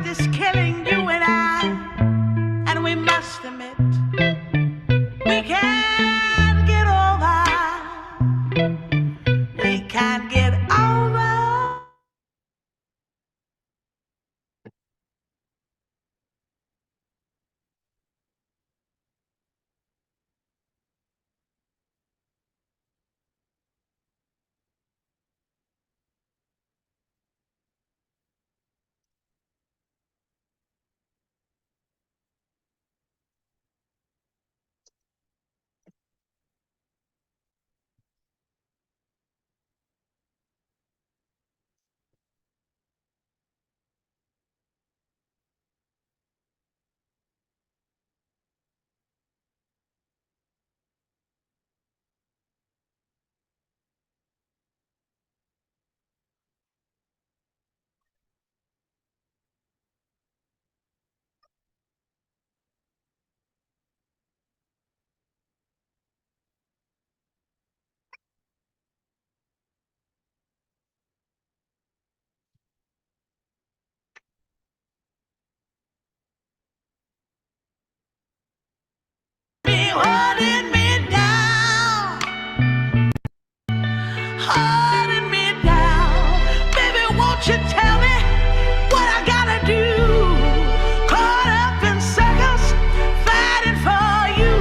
is killing you and I, and we must admit we can't get over. We can't get over. Be holding me down, holding me down. Baby, won't you tell me what I gotta do? Caught up in circles, fighting for you.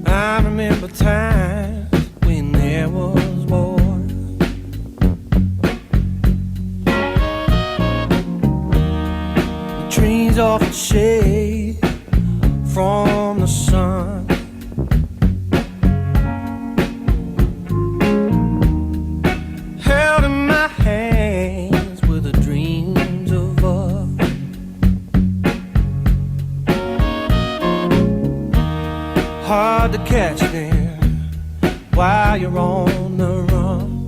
I remember times when there was war. The trees offered shade from the sun. Held in my hands were the dreams of us. Hard to catch them while you're on the run.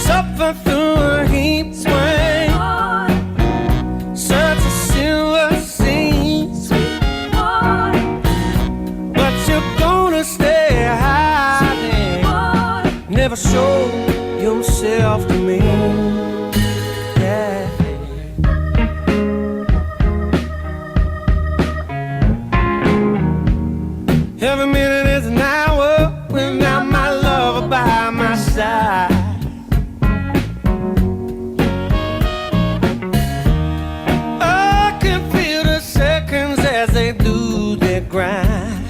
Suffer through a heat swing, such a silver sea, but you're gonna stay hiding, never show yourself to me. Yeah. Every minute is an hour without my lover by my side. I can feel the seconds as they do their grind.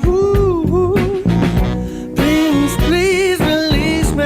Ooh, please, please release me.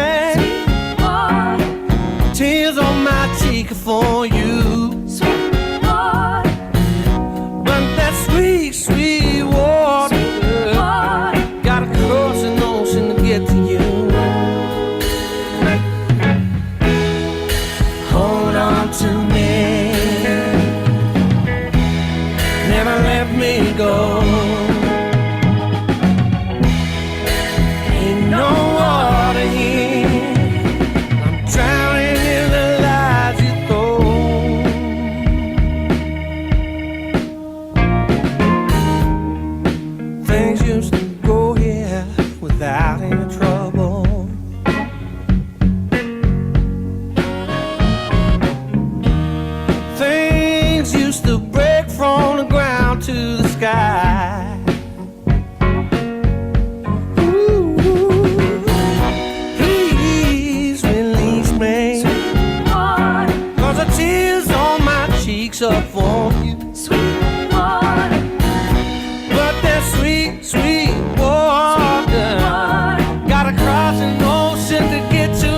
reason to get to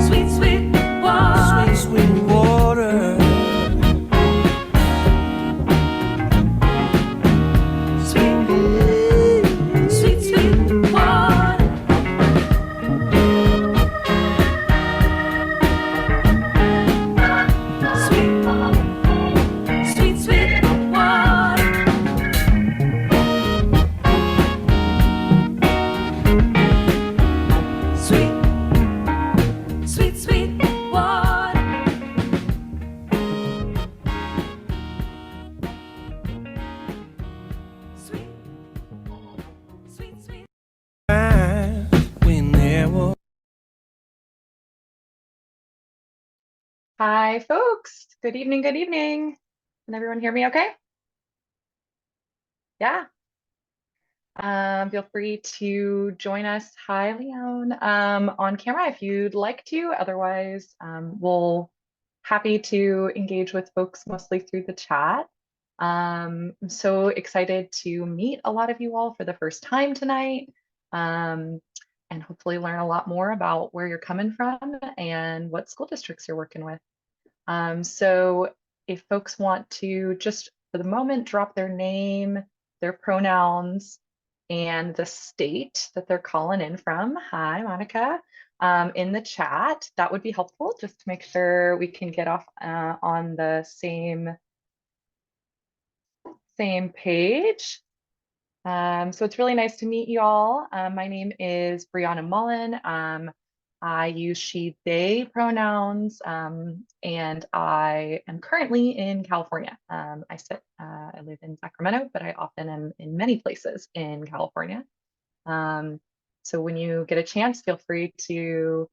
Sweet, sweet water. sweet, sweet water. Sweet, sweet, sweet water. Sweet, sweet, sweet water. Sweet, sweet, sweet water. Sweet, sweet, sweet. We never. Hi, folks. Good evening. Good evening. Can everyone hear me okay? Yeah. Feel free to join us. Hi, Leon. On camera if you'd like to. Otherwise, we'll happy to engage with folks mostly through the chat. I'm so excited to meet a lot of you all for the first time tonight. And hopefully learn a lot more about where you're coming from and what school districts you're working with. So if folks want to just for the moment drop their name, their pronouns, and the state that they're calling in from, hi Monica, in the chat, that would be helpful just to make sure we can get off on the same page. So it's really nice to meet you all. My name is Brianna Mullen. I use she, they pronouns, and I am currently in California. I live in Sacramento, but I often am in many places in California. So when you get a chance, feel free to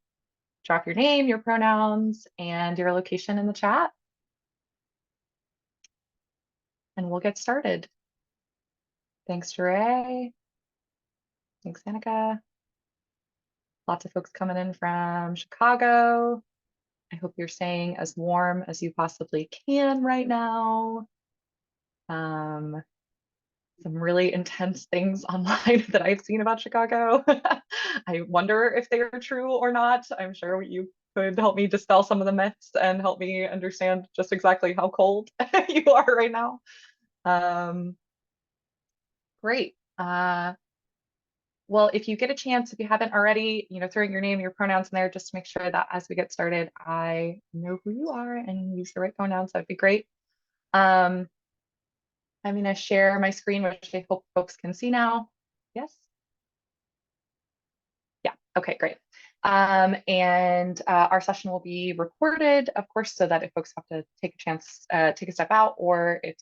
drop your name, your pronouns, and your location in the chat. And we'll get started. Thanks, Sheree. Thanks, Annika. Lots of folks coming in from Chicago. I hope you're staying as warm as you possibly can right now. Some really intense things online that I've seen about Chicago. I wonder if they are true or not. I'm sure you could help me dispel some of the myths and help me understand just exactly how cold you are right now. Great. Well, if you get a chance, if you haven't already, throwing your name, your pronouns in there, just to make sure that as we get started, I know who you are and use the right pronouns, that'd be great. I'm going to share my screen, which I hope folks can see now. Yes? Yeah, okay, great. And our session will be recorded, of course, so that if folks have to take a step out, or if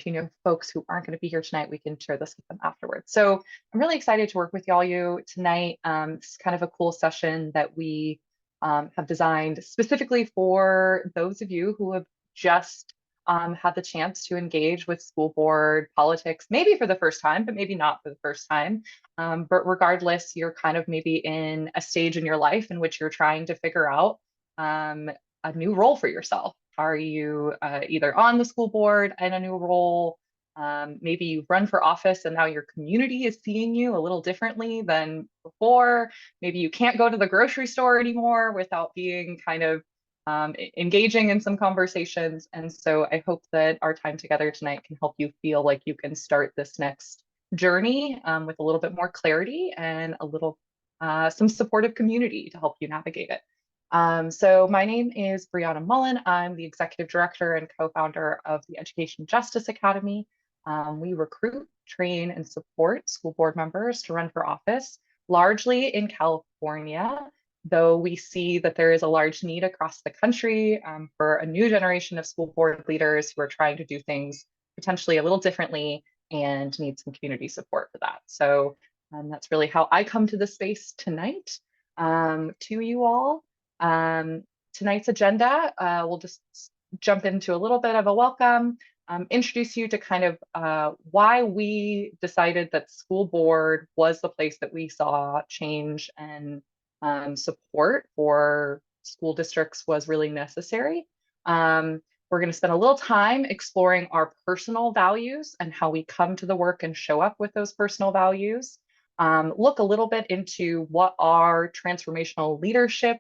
you know folks who aren't going to be here tonight, we can share this with them afterwards. So I'm really excited to work with you tonight. It's kind of a cool session that we have designed specifically for those of you who have just had the chance to engage with school board politics, maybe for the first time, but maybe not for the first time. But regardless, you're kind of maybe in a stage in your life in which you're trying to figure out a new role for yourself. Are you either on the school board in a new role? Maybe you've run for office and now your community is seeing you a little differently than before. Maybe you can't go to the grocery store anymore without being kind of engaging in some conversations. And so I hope that our time together tonight can help you feel like you can start this next journey with a little bit more clarity and a little some supportive community to help you navigate it. So my name is Brianna Mullen. I'm the executive director and co-founder of the Education Justice Academy. We recruit, train, and support school board members to run for office, largely in California, though we see that there is a large need across the country for a new generation of school board leaders who are trying to do things potentially a little differently and need some community support for that. So that's really how I come to the space tonight. To you all. Tonight's agenda, we'll just jump into a little bit of a welcome, introduce you to kind of why we decided that school board was the place that we saw change and support for school districts was really necessary. We're going to spend a little time exploring our personal values and how we come to the work and show up with those personal values. Look a little bit into what our transformational leadership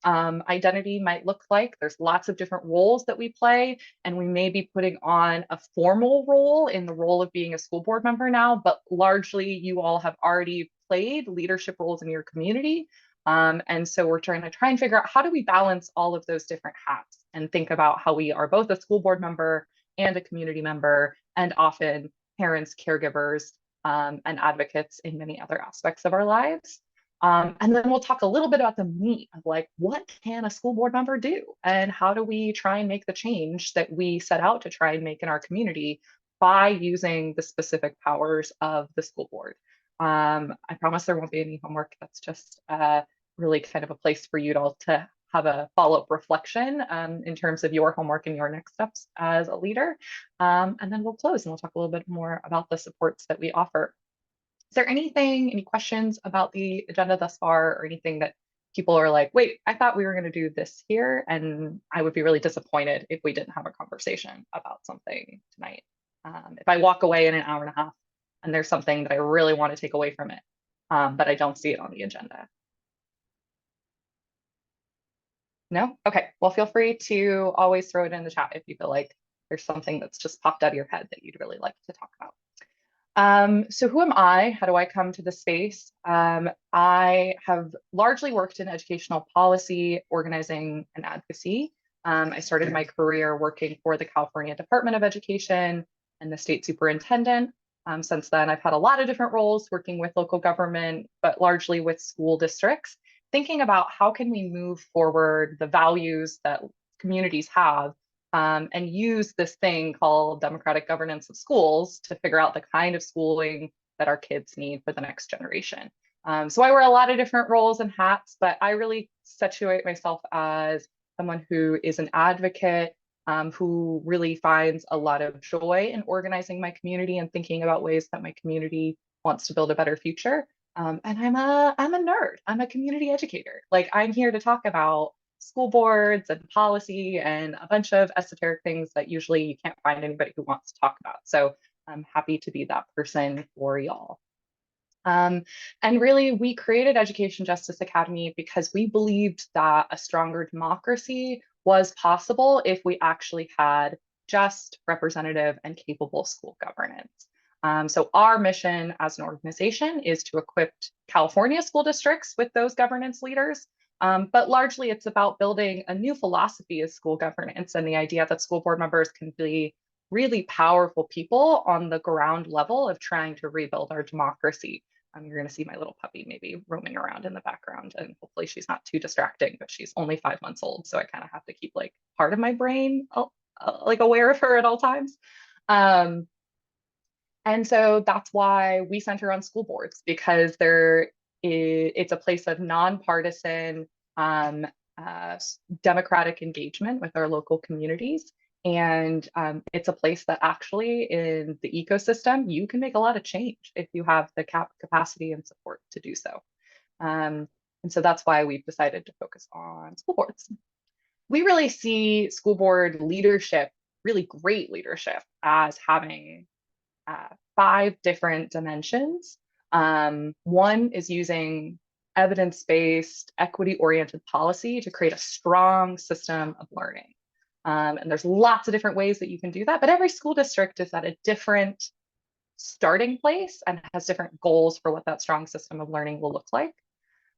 identity might look like. There's lots of different roles that we play, and we may be putting on a formal role in the role of being a school board member now, but largely you all have already played leadership roles in your community. And so we're trying to and figure out how do we balance all of those different hats and think about how we are both a school board member and a community member, and often parents, caregivers, and advocates in many other aspects of our lives. And then we'll talk a little bit about the meat of like, what can a school board member do? And how do we try and make the change that we set out to try and make in our community by using the specific powers of the school board? I promise there won't be any homework. That's just really kind of a place for you all to have a follow-up reflection in terms of your homework and your next steps as a leader. And then we'll close and we'll talk a little bit more about the supports that we offer. Is there anything, any questions about the agenda thus far, or anything that people are like, wait, I thought we were going to do this here, and I would be really disappointed if we didn't have a conversation about something tonight. If I walk away in an hour and a half and there's something that I really want to take away from it, but I don't see it on the agenda. No? Okay, well, feel free to always throw it in the chat if you feel like there's something that's just popped out of your head that you'd really like to talk about. So who am I? How do I come to the space? I have largely worked in educational policy, organizing, and advocacy. I started my career working for the California Department of Education and the state superintendent. Since then, I've had a lot of different roles working with local government, but largely with school districts, thinking about how can we move forward the values that communities have, and use this thing called democratic governance of schools to figure out the kind of schooling that our kids need for the next generation. So I wear a lot of different roles and hats, but I really situate myself as someone who is an advocate, who really finds a lot of joy in organizing my community and thinking about ways that my community wants to build a better future. And I'm a nerd. I'm a community educator. Like, I'm here to talk about school boards and policy and a bunch of esoteric things that usually you can't find anybody who wants to talk about. So I'm happy to be that person for y'all. And really, we created Education Justice Academy because we believed that a stronger democracy was possible if we actually had just, representative, and capable school governance. So our mission as an organization is to equip California school districts with those governance leaders. But largely it's about building a new philosophy of school governance and the idea that school board members can be really powerful people on the ground level of trying to rebuild our democracy. You're going to see my little puppy maybe roaming around in the background, and hopefully she's not too distracting, but she's only 5 months old. So I kind of have to keep like part of my brain like aware of her at all times. And so that's why we center on school boards, because it's a place of nonpartisan democratic engagement with our local communities. And it's a place that actually in the ecosystem, you can make a lot of change if you have the capacity and support to do so. And so that's why we've decided to focus on school boards. We really see school board leadership, really great leadership, as having 5 different dimensions. One is using evidence-based, equity-oriented policy to create a strong system of learning. And there's lots of different ways that you can do that, but every school district is at a different starting place and has different goals for what that strong system of learning will look like.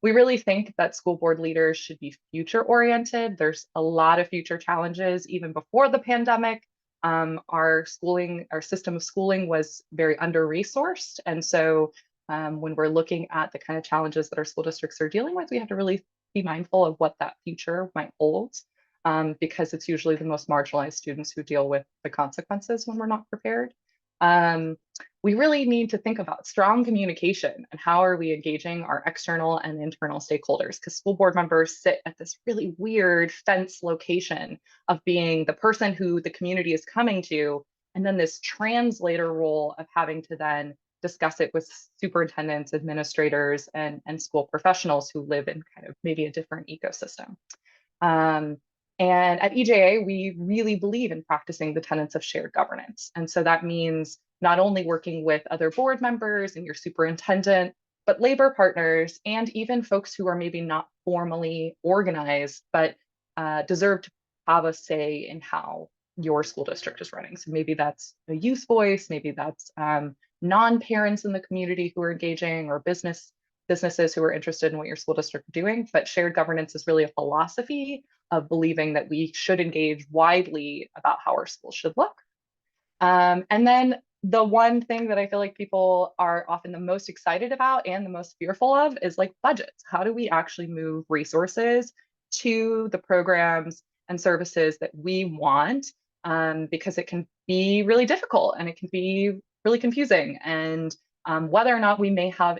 We really think that school board leaders should be future-oriented. There's a lot of future challenges even before the pandemic. Our system of schooling was very under-resourced. And so when we're looking at the kind of challenges that our school districts are dealing with, we have to really be mindful of what that future might hold, because it's usually the most marginalized students who deal with the consequences when we're not prepared. We really need to think about strong communication and how are we engaging our external and internal stakeholders, because school board members sit at this really weird fence location of being the person who the community is coming to, and then this translator role of having to then discuss it with superintendents, administrators, and school professionals who live in kind of maybe a different ecosystem. And at EJA, we really believe in practicing the tenets of shared governance. And so that means not only working with other board members and your superintendent, but labor partners and even folks who are maybe not formally organized, but deserve to have a say in how your school district is running. So maybe that's a youth voice, maybe that's non-parents in the community who are engaging, or businesses who are interested in what your school district is doing. But shared governance is really a philosophy of believing that we should engage widely about how our schools should look. And then the one thing that I feel like people are often the most excited about and the most fearful of is like budgets. How do we actually move resources to the programs and services that we want? Because it can be really difficult and it can be really confusing. And whether or not we may have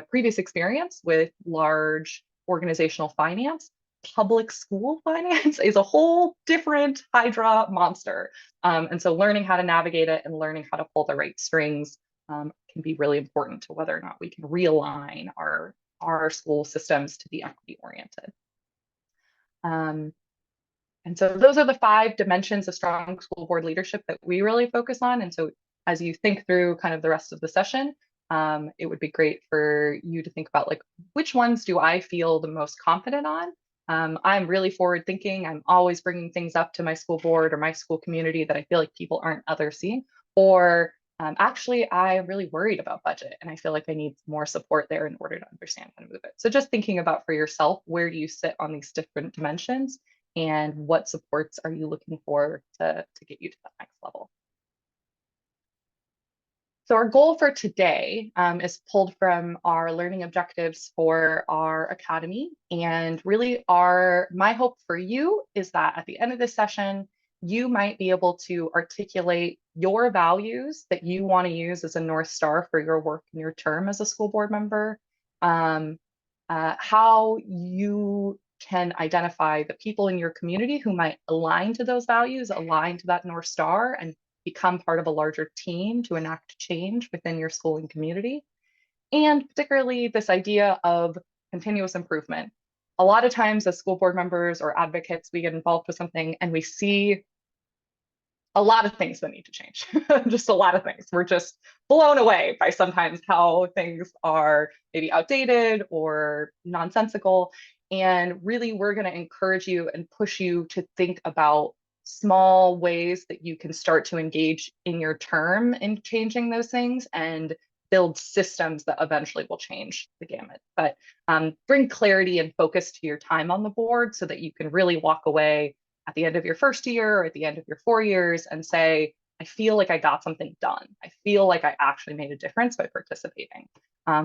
previous experience with large organizational finance, public school finance is a whole different Hydra monster. And so learning how to navigate it and learning how to pull the right strings can be really important to whether or not we can realign our school systems to be equity oriented. And so those are the 5 dimensions of strong school board leadership that we really focus on. And so as you think through kind of the rest of the session, it would be great for you to think about like, which ones do I feel the most confident on? I'm really forward thinking. I'm always bringing things up to my school board or my school community that I feel like people aren't others seeing. Or actually, I'm really worried about budget and I feel like I need more support there in order to understand how to move it. So just thinking about for yourself, where do you sit on these different dimensions and what supports are you looking for to get you to that next level? So our goal for today is pulled from our learning objectives for our academy. And really my hope for you is that at the end of this session, you might be able to articulate your values that you want to use as a North Star for your work and your term as a school board member, how you can identify the people in your community who might align to those values, align to that North Star, and become part of a larger team to enact change within your schooling community. And particularly this idea of continuous improvement. A lot of times as school board members or advocates, we get involved with something and we see a lot of things that need to change, just a lot of things. We're just blown away by sometimes how things are maybe outdated or nonsensical. And really, we're going to encourage you and push you to think about small ways that you can start to engage in your term in changing those things and build systems that eventually will change the gamut. But bring clarity and focus to your time on the board so that you can really walk away at the end of your first year or at the end of your 4 years and say, I feel like I got something done. I feel like I actually made a difference by participating.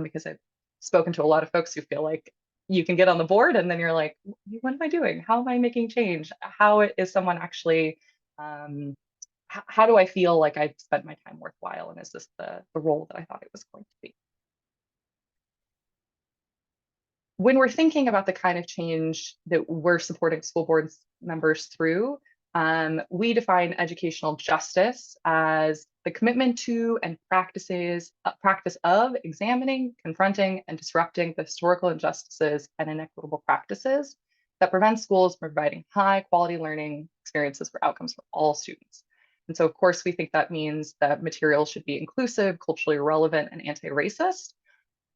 Because I've spoken to a lot of folks who feel like you can get on the board and then you're like, what am I doing? How am I making change? How is someone actually, how do I feel like I've spent my time worthwhile? And is this the role that I thought it was going to be? When we're thinking about the kind of change that we're supporting school board members through, we define educational justice as the commitment to and practice of examining, confronting, and disrupting the historical injustices and inequitable practices that prevent schools from providing high quality learning experiences for outcomes for all students. And so, of course, we think that means that materials should be inclusive, culturally relevant, and anti-racist.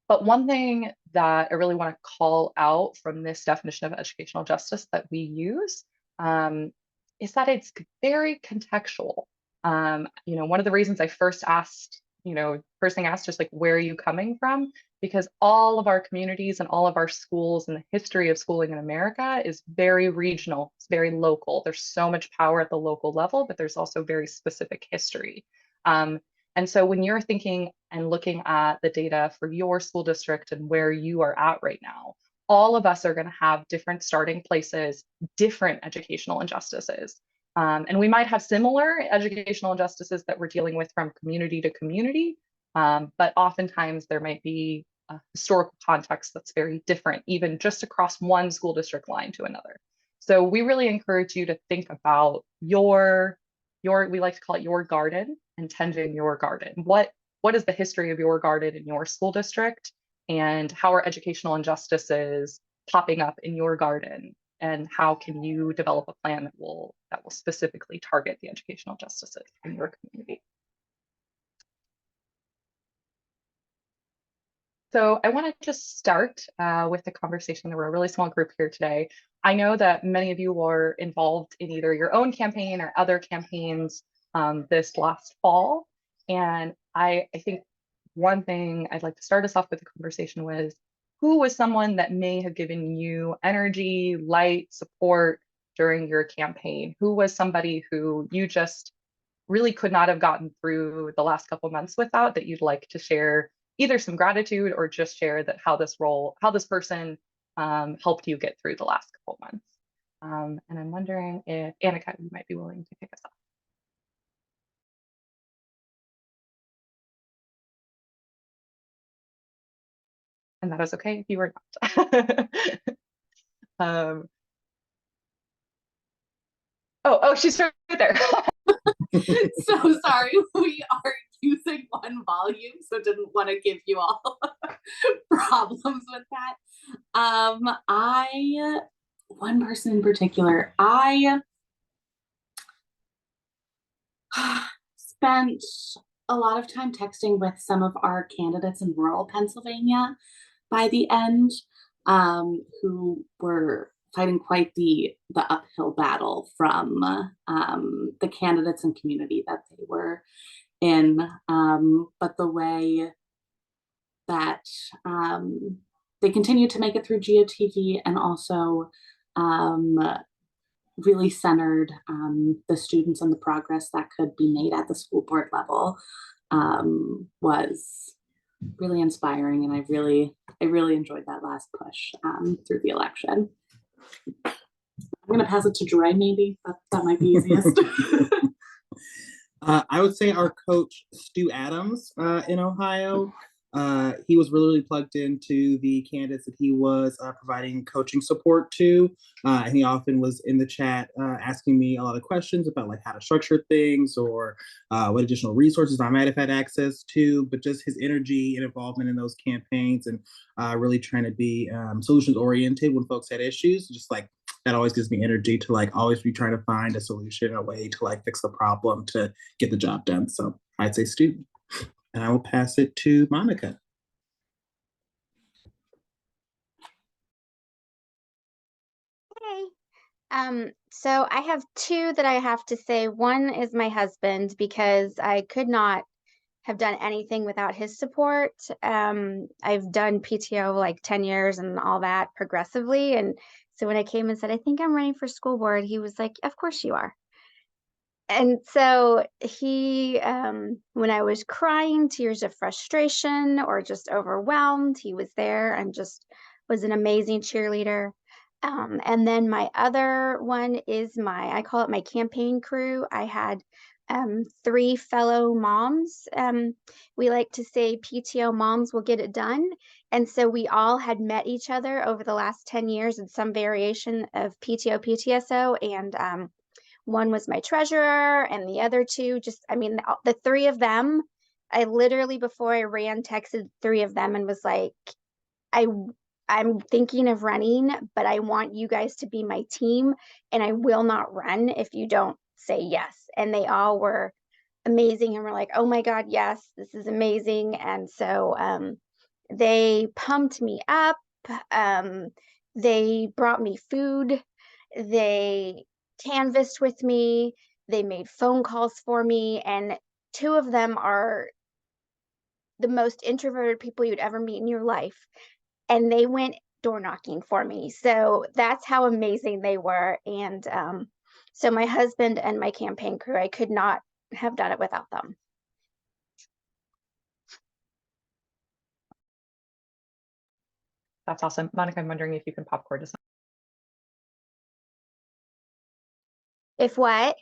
But one thing that I really want to call out from this definition of educational justice that we use is that it's very contextual. One of the reasons I first asked, first thing I asked, just like, where are you coming from? Because all of our communities and all of our schools and the history of schooling in America is very regional, it's very local. There's so much power at the local level, but there's also very specific history. And so when you're thinking and looking at the data for your school district and where you are at right now, all of us are going to have different starting places, different educational injustices. And we might have similar educational injustices that we're dealing with from community to community, but oftentimes there might be a historical context that's very different, even just across one school district line to another. So we really encourage you to think about we like to call it your garden and tending your garden. What is the history of your garden in your school district, and how are educational injustices popping up in your garden and how can you develop a plan that will specifically target the educational justices in your community. So I want to just start with the conversation. We're a really small group here today. I know that many of you were involved in either your own campaign or other campaigns this last fall. And I think one thing I'd like to start us off with the conversation was, who was someone that may have given you energy, light, support during your campaign? Who was somebody who you just really could not have gotten through the last couple months without, that you'd like to share either some gratitude or just share that how this person helped you get through the last couple months? And I'm wondering if Annika, you might be willing to kick us off. And that is okay if you are not. Oh, she's right there. So sorry, we are using one volume, so didn't want to give you all problems with that. One person in particular, I spent a lot of time texting with some of our candidates in rural Pennsylvania by the end, who were fighting quite the uphill battle from the candidates and community that they were in. But the way that they continued to make it through GOTV, and also really centered the students and the progress that could be made at the school board level, was really inspiring. And I really enjoyed that last push through the election. I'm going to pass it to Dre, maybe. That might be easiest. I would say our coach, Stu Adams, in Ohio. He was really plugged into the candidates that he was providing coaching support to. And he often was in the chat asking me a lot of questions about like how to structure things, or what additional resources I might have had access to. But just his energy and involvement in those campaigns, and really trying to be solutions oriented when folks had issues, just like that always gives me energy to like always be trying to find a solution, a way to like fix the problem to get the job done. So I'd say Stu. And I will pass it to Monica. Hey, so I have two that I have to say. One is my husband, because I could not have done anything without his support. I've done PTO like 10 years and all that progressively. And so when I came and said, I think I'm running for school board, he was like, of course you are. And so he, when I was crying tears of frustration or just overwhelmed, he was there and just was an amazing cheerleader. And then my other one is I call it my campaign crew. I had 3 fellow moms. We like to say PTO moms will get it done. And so we all had met each other over the last 10 years in some variation of PTO, PTSO, and one was my treasurer, and the other 2 the 3 of them, I literally, before I ran, texted 3 of them and was like, I'm thinking of running, but I want you guys to be my team, and I will not run if you don't say yes. And they all were amazing and were like, oh my God, yes, this is amazing. And so they pumped me up. They brought me food. They canvassed with me. They made phone calls for me. And 2 of them are the most introverted people you'd ever meet in your life. And they went door knocking for me. So that's how amazing they were. And so my husband and my campaign crew, I could not have done it without them. That's awesome. Monica, I'm wondering if you can popcorn to some. If what?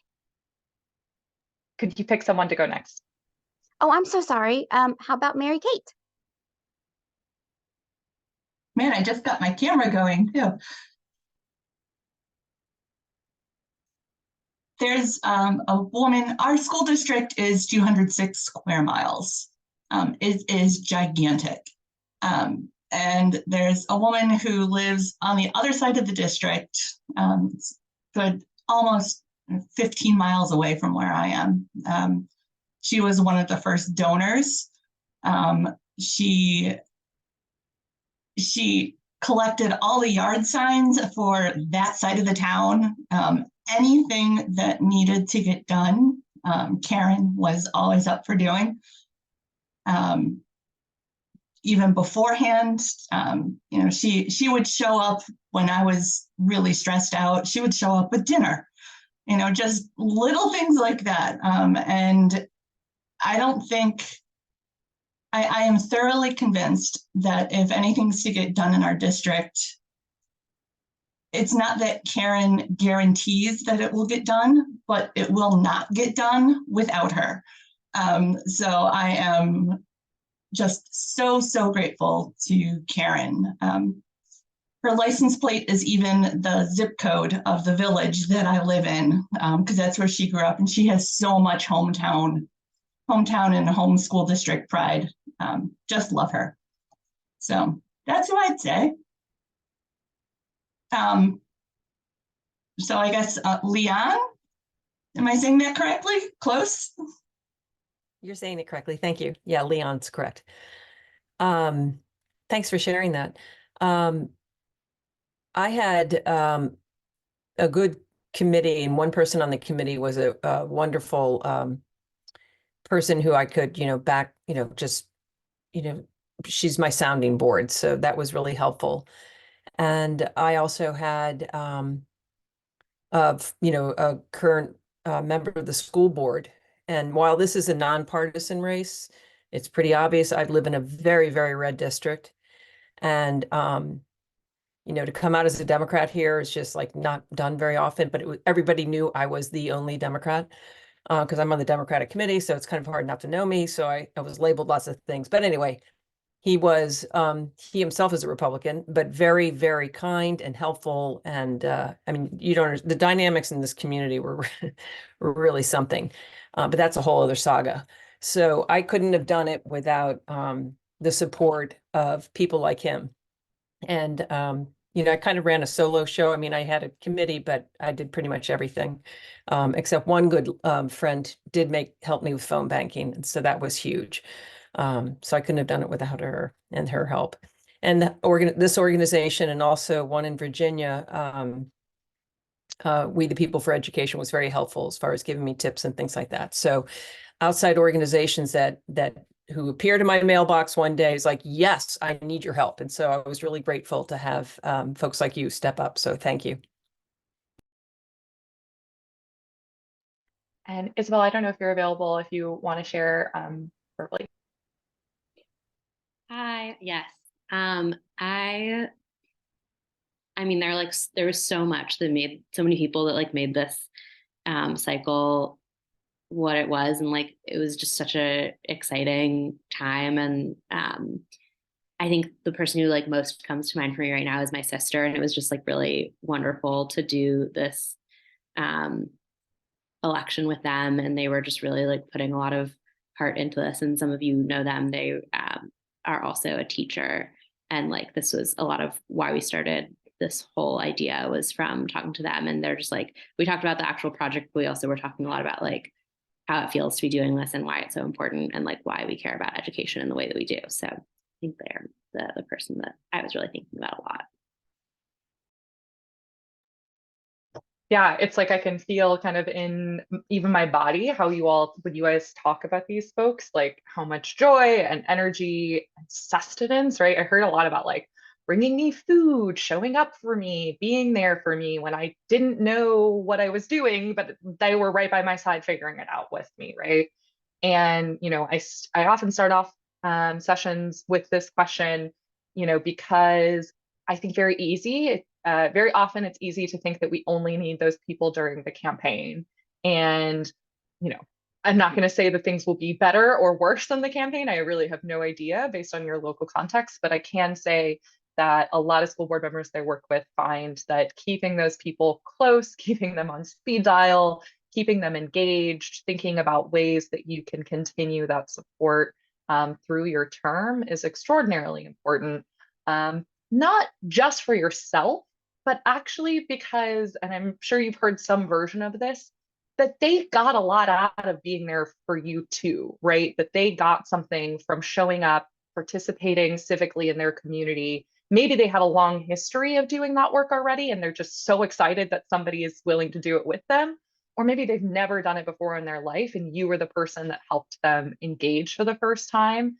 Could you pick someone to go next? Oh, I'm so sorry. How about Mary Kate? Man, I just got my camera going too. There's a woman, our school district is 206 square miles. It is gigantic. and there's a woman who lives on the other side of the district, it's good almost 15 miles away from where I am. She was one of the first donors. She collected all the yard signs for that side of the town. Anything that needed to get done, Karen was always up for doing. Even beforehand, she would show up when I was really stressed out. She would show up with dinner, just little things like that. And I don't think, I am thoroughly convinced that if anything's to get done in our district, it's not that Karen guarantees that it will get done, but it will not get done without her. So I am just so, so grateful to Karen. Her license plate is even the zip code of the village that I live in, because that's where she grew up, and she has so much hometown and home school district pride. Just love her. So that's what I'd say. So I guess Leon, am I saying that correctly? Close? You're saying it correctly. Thank you. Yeah, Leon's correct. Thanks for sharing that. I had a good committee, and one person on the committee was a wonderful person who I could, back, she's my sounding board. So that was really helpful. And I also had, a current member of the school board. And while this is a nonpartisan race, it's pretty obvious I live in a very, very red district. And, to come out as a Democrat here is just like not done very often, but everybody knew I was the only Democrat because I'm on the Democratic committee. So it's kind of hard not to know me. So I was labeled lots of things. But anyway, he himself is a Republican, but very, very kind and helpful. And the dynamics in this community were really something. But that's a whole other saga. So I couldn't have done it without the support of people like him. And, I kind of ran a solo show. I had a committee, but I did pretty much everything, except one good friend did help me with phone banking. And so that was huge. So I couldn't have done it without her and her help. And this organization, and also one in Virginia, We the People for Education, was very helpful as far as giving me tips and things like that. So outside organizations who appeared in my mailbox one day is like, yes, I need your help. And so I was really grateful to have folks like you step up. So thank you. And Isabel, I don't know if you're available, if you want to share verbally. Hi, yes. There was so much that made so many people that made this cycle what it was, and it was just such a exciting time. And I think the person who most comes to mind for me right now is my sister, and it was just really wonderful to do this election with them, and they were just really putting a lot of heart into this. And some of you know them. They are also a teacher, and this was a lot of why we started this whole idea, was from talking to them. And they're just we talked about the actual project, but we also were talking a lot about how it feels to be doing this and why it's so important, and why we care about education in the way that we do. So I think they're the person that I was really thinking about a lot. Yeah, it's I can feel kind of in even my body how when you guys talk about these folks, how much joy and energy and sustenance, right? I heard a lot about bringing me food, showing up for me, being there for me when I didn't know what I was doing, but they were right by my side figuring it out with me, right? And, I often start off sessions with this question, because I think very often it's easy to think that we only need those people during the campaign. And, I'm not going to say that things will be better or worse than the campaign. I really have no idea based on your local context, but I can say that a lot of school board members they work with find that keeping those people close, keeping them on speed dial, keeping them engaged, thinking about ways that you can continue that support through your term is extraordinarily important. not just for yourself, but actually because, and I'm sure you've heard some version of this, that they got a lot out of being there for you too, right? That they got something from showing up, participating civically in their community. Maybe they had a long history of doing that work already, and they're just so excited that somebody is willing to do it with them. Or maybe they've never done it before in their life, and you were the person that helped them engage for the first time.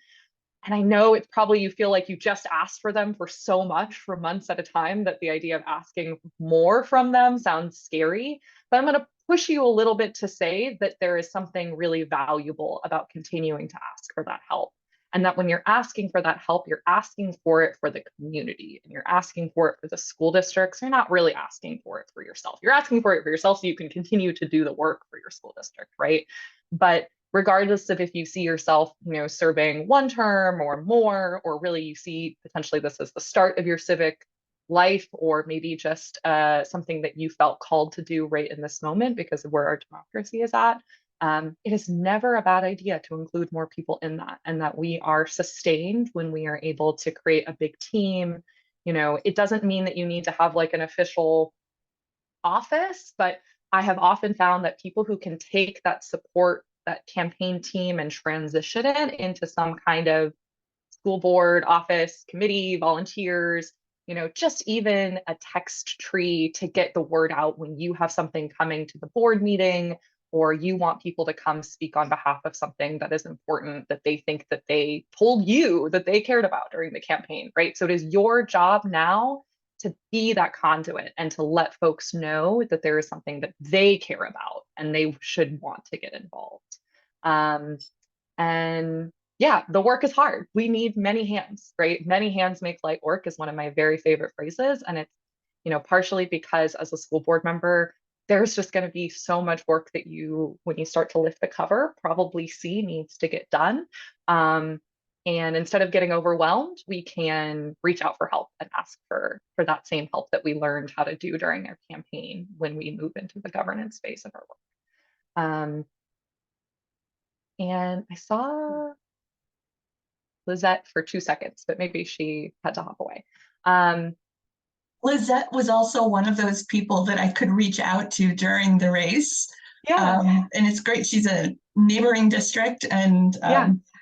And I know it's probably you feel like you just asked for them for so much for months at a time that the idea of asking more from them sounds scary. But I'm going to push you a little bit to say that there is something really valuable about continuing to ask for that help. And that when you're asking for that help, you're asking for it for the community and you're asking for it for the school districts. You're not really asking for it for yourself. You're asking for it for yourself so you can continue to do the work for your school district, right? But regardless of if you see yourself, serving one term or more, or really you see potentially this as the start of your civic life, or maybe just something that you felt called to do right in this moment because of where our democracy is at, it is never a bad idea to include more people in that, and that we are sustained when we are able to create a big team. It doesn't mean that you need to have like an official office, but I have often found that people who can take that support, that campaign team, and transition it into some kind of school board, office, committee, volunteers, just even a text tree to get the word out when you have something coming to the board meeting, or you want people to come speak on behalf of something that is important that they think that they told you that they cared about during the campaign, right? So it is your job now to be that conduit and to let folks know that there is something that they care about and they should want to get involved. And yeah, the work is hard. We need many hands, right? Many hands make light work is one of my very favorite phrases. And it's, partially because as a school board member, there's just going to be so much work that you, when you start to lift the cover, probably see needs to get done. And instead of getting overwhelmed, we can reach out for help and ask for that same help that we learned how to do during our campaign when we move into the governance phase of our work. And I saw Lizette for 2 seconds, but maybe she had to hop away. Lizette was also one of those people that I could reach out to during the race. Yeah. And it's great. She's a neighboring district, and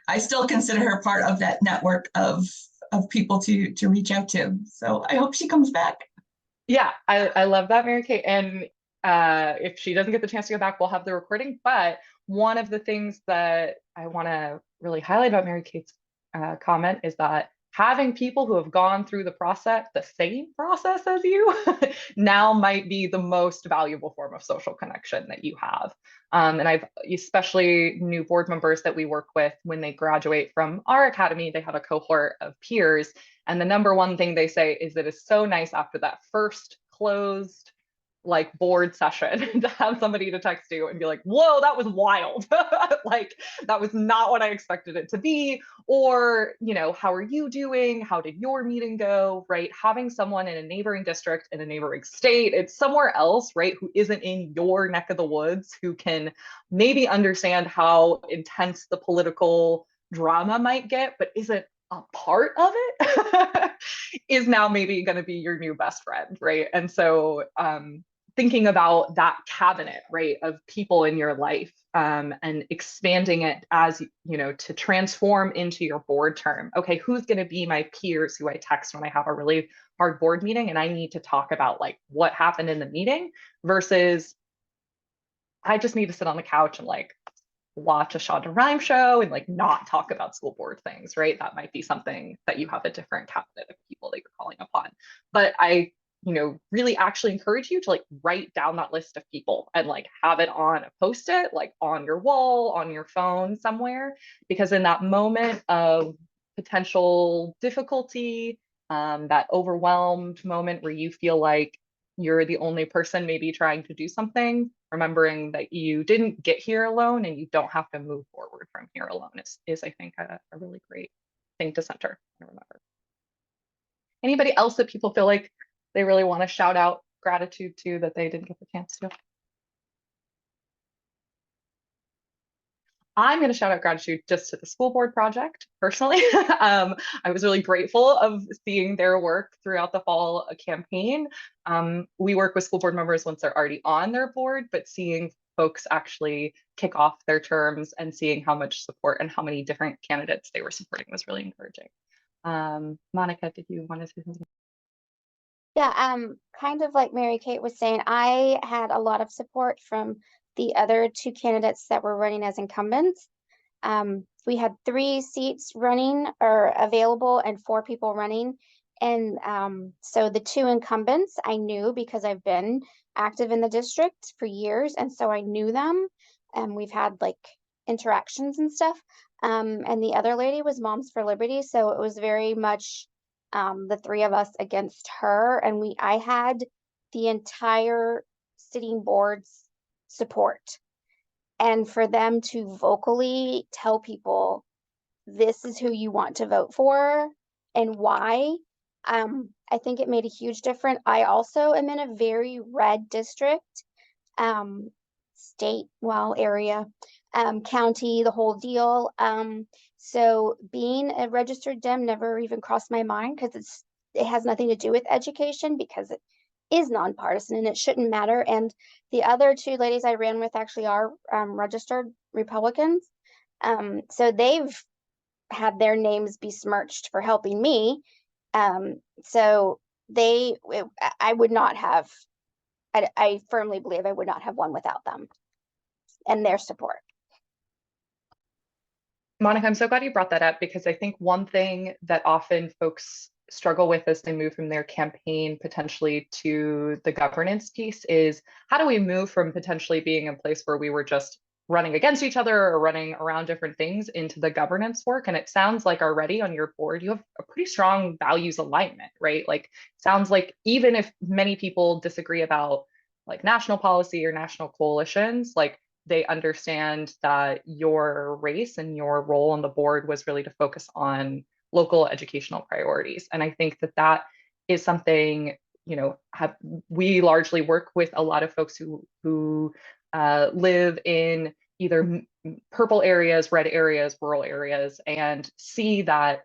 I still consider her part of that network of people to reach out to. So I hope she comes back. Yeah, I love that, Mary Kate. And if she doesn't get the chance to go back, we'll have the recording. But one of the things that I want to really highlight about Mary Kate's comment is that having people who have gone through the same process as you, now might be the most valuable form of social connection that you have. And I've especially new board members that we work with, when they graduate from our academy, they have a cohort of peers. And the number one thing they say is that it's so nice after that first closed board session to have somebody to text you and be like, whoa, that was wild. Like, that was not what I expected it to be. Or, how are you doing? How did your meeting go? Right? Having someone in a neighboring district, in a neighboring state, it's somewhere else, right? Who isn't in your neck of the woods, who can maybe understand how intense the political drama might get, but isn't a part of it, is now maybe going to be your new best friend, right? And so thinking about that cabinet, right, of people in your life, and expanding it as, to transform into your board term. Okay, who's going to be my peers who I text when I have a really hard board meeting and I need to talk about what happened in the meeting, versus I just need to sit on the couch and watch a Shonda Rhimes show and not talk about school board things, right? That might be something that you have a different cabinet of people that you're calling upon. But I really actually encourage you to write down that list of people and have it on a post-it, on your wall, on your phone somewhere, because in that moment of potential difficulty, that overwhelmed moment where you feel like you're the only person maybe trying to do something, remembering that you didn't get here alone and you don't have to move forward from here alone is I think a really great thing to center and remember. Anybody else that people feel like they really want to shout out gratitude to that they didn't get the chance to? I'm going to shout out gratitude just to the school board project personally. I was really grateful of seeing their work throughout the fall campaign. We work with school board members once they're already on their board, but seeing folks actually kick off their terms and seeing how much support and how many different candidates they were supporting was really encouraging. Monica, did you want to say something? Yeah, kind of like Mary Kate was saying, I had a lot of support from the other two candidates that were running as incumbents. We had 3 seats running or available and 4 people running. And so the 2 incumbents I knew because I've been active in the district for years. And so I knew them and we've had like interactions and stuff. And the other lady was Moms for Liberty. So it was very much the 3 of us against her. And I had the entire sitting board's support. And for them to vocally tell people, this is who you want to vote for and why, I think it made a huge difference. I also am in a very red district, state, well, area, county, the whole deal. So being a registered Dem never even crossed my mind because it has nothing to do with education because it is nonpartisan and it shouldn't matter. And the other 2 ladies I ran with actually are registered Republicans. So they've had their names besmirched for helping me. So I would not have, I firmly believe I would not have won without them and their support. Monica, I'm so glad you brought that up because I think one thing that often folks struggle with as they move from their campaign potentially to the governance piece is how do we move from potentially being a place where we were just running against each other or running around different things into the governance work? And it sounds like already on your board, you have a pretty strong values alignment, right? Like, sounds like even if many people disagree about like national policy or national coalitions, like they understand that your race and your role on the board was really to focus on local educational priorities. And I think that that is something, you know, we largely work with a lot of folks who live in either purple areas, red areas, rural areas, and see that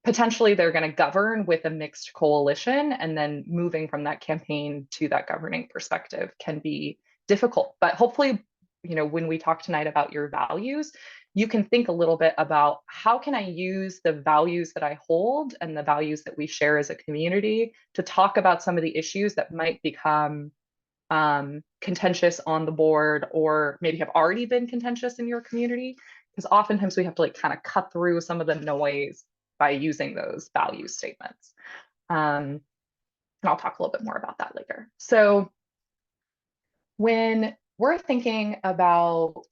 potentially they're going to govern with a mixed coalition, and then moving from that campaign to that governing perspective can be difficult. But hopefully, you know, when we talk tonight about your values, you can think a little bit about how can I use the values that I hold and the values that we share as a community to talk about some of the issues that might become contentious on the board or maybe have already been contentious in your community, because oftentimes we have to like kind of cut through some of the noise by using those value statements. And I'll talk a little bit more about that later. So when we're thinking about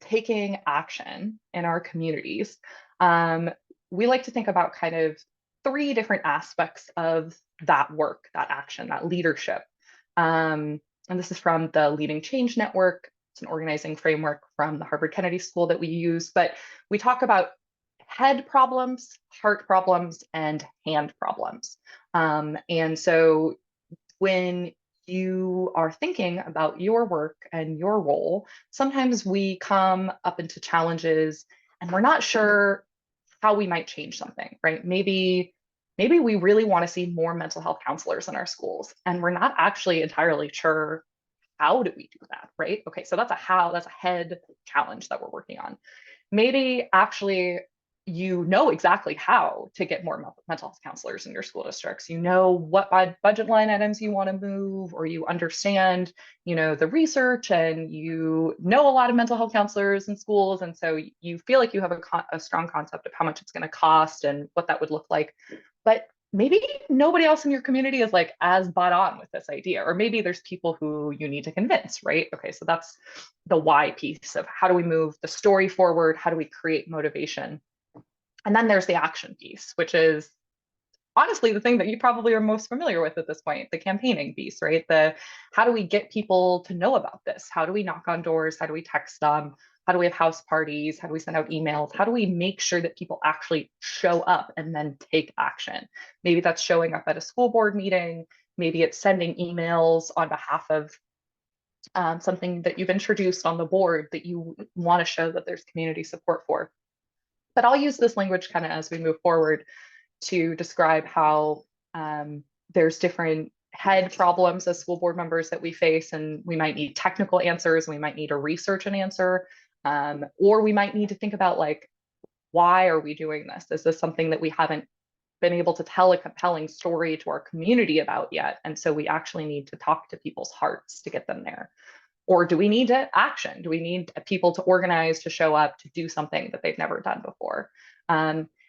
taking action in our communities, we like to think about kind of 3 different aspects of that work, that action, that leadership. And this is from the Leading Change Network. It's an organizing framework from the Harvard Kennedy School that we use, but we talk about head problems, heart problems, and hand problems. And so when you are thinking about your work and your role, sometimes we come up into challenges and we're not sure how we might change something, right? Maybe we really want to see more mental health counselors in our schools, and we're not actually entirely sure how do we do that, right? Okay, so that's a head challenge that we're working on. Maybe actually you know exactly how to get more mental health counselors in your school districts. You know what budget line items you want to move, or you understand, you know, the research, and you know a lot of mental health counselors in schools, and so you feel like you have a strong concept of how much it's going to cost and what that would look like. But maybe nobody else in your community is like as bought on with this idea, or maybe there's people who you need to convince, right? Okay, so that's the why piece of how do we move the story forward? How do we create motivation? And then there's the action piece, which is honestly the thing that you probably are most familiar with at this point, the campaigning piece, right? How do we get people to know about this? How do we knock on doors? How do we text them? How do we have house parties? How do we send out emails? How do we make sure that people actually show up and then take action? Maybe that's showing up at a school board meeting. Maybe it's sending emails on behalf of something that you've introduced on the board that you want to show that there's community support for. But I'll use this language kind of as we move forward to describe how there's different head problems as school board members that we face, and we might need technical answers, we might need to research an answer, or we might need to think about like, why are we doing this? Is this something that we haven't been able to tell a compelling story to our community about yet? And so we actually need to talk to people's hearts to get them there. Or do we need to action? Do we need people to organize, to show up, to do something that they've never done before?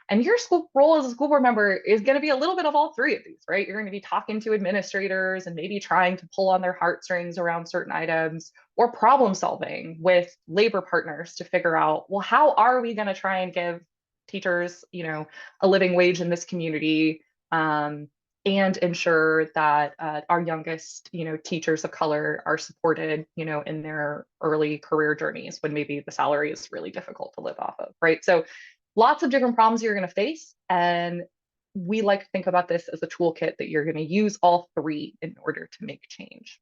And your school role as a school board member is going to be a little bit of all three of these, right? You're going to be talking to administrators and maybe trying to pull on their heartstrings around certain items, or problem solving with labor partners to figure out, well, how are we going to try and give teachers, you know, a living wage in this community, and ensure that our youngest, you know, teachers of color are supported, you know, in their early career journeys when maybe the salary is really difficult to live off of, right? So lots of different problems you're going to face, and we like to think about this as a toolkit that you're going to use all three in order to make change.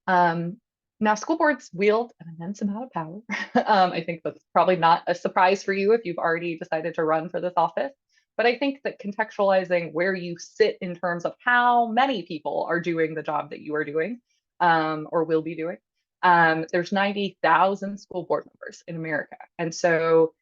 Now, school boards wield an immense amount of power. I think that's probably not a surprise for you if you've already decided to run for this office. But I think that contextualizing where you sit in terms of how many people are doing the job that you are doing, or will be doing, there's 90,000 school board members in America. And so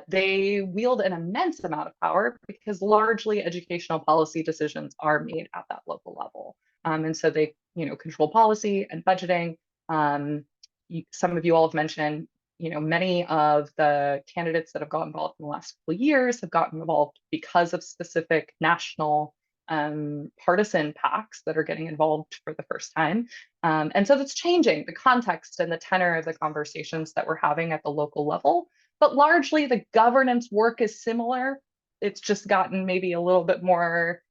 they wield an immense amount of power because largely educational policy decisions are made at that local level. And so they, you know, control policy and budgeting. Some of you all have mentioned, you know, many of the candidates that have gotten involved in the last couple of years have gotten involved because of specific national partisan PACs that are getting involved for the first time. And so that's changing the context and the tenor of the conversations that we're having at the local level. But largely the governance work is similar. It's just gotten maybe a little bit more,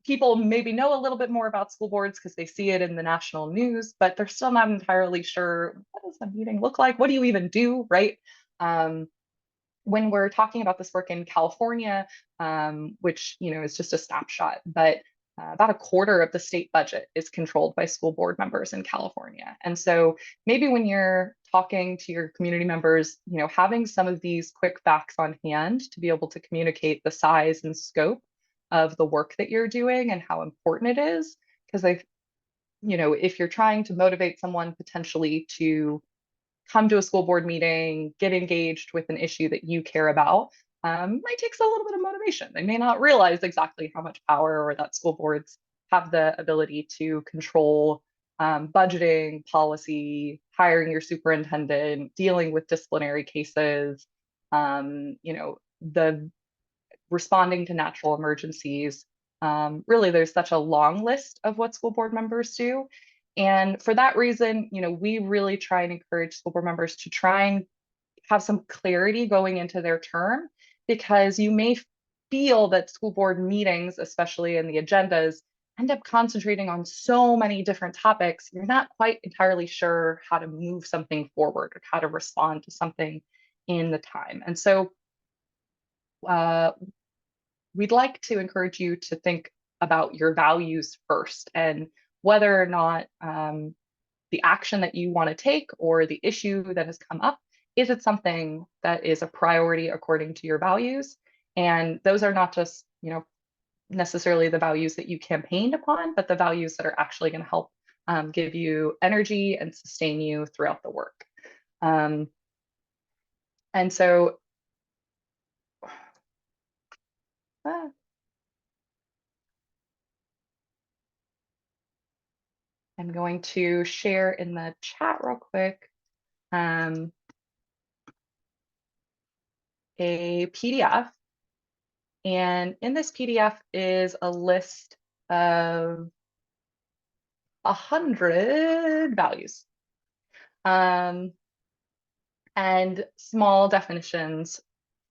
people maybe know a little bit more about school boards because they see it in the national news, but they're still not entirely sure, what does a meeting look like? What do you even do, right? When we're talking about this work in California, which, you know, is just a snapshot, but about a quarter of the state budget is controlled by school board members in California. And so maybe when you're talking to your community members, you know, having some of these quick facts on hand to be able to communicate the size and scope of the work that you're doing and how important it is. Because you know, if you're trying to motivate someone potentially to come to a school board meeting, get engaged with an issue that you care about, might take a little bit of motivation. They may not realize exactly how much power or that school boards have the ability to control budgeting, policy, hiring your superintendent, dealing with disciplinary cases, you know, the responding to natural emergencies. Really, there's such a long list of what school board members do. And for that reason, you know, we really try and encourage school board members to try and have some clarity going into their term, because you may feel that school board meetings, especially in the agendas, end up concentrating on so many different topics. You're not quite entirely sure how to move something forward or how to respond to something in the time. And so we'd like to encourage you to think about your values first, and whether or not the action that you want to take or the issue that has come up, is it something that is a priority according to your values? And those are not just, you know, necessarily the values that you campaigned upon, but the values that are actually going to help give you energy and sustain you throughout the work. And so I'm going to share in the chat real quick a PDF. And in this PDF is a list of 100 values and small definitions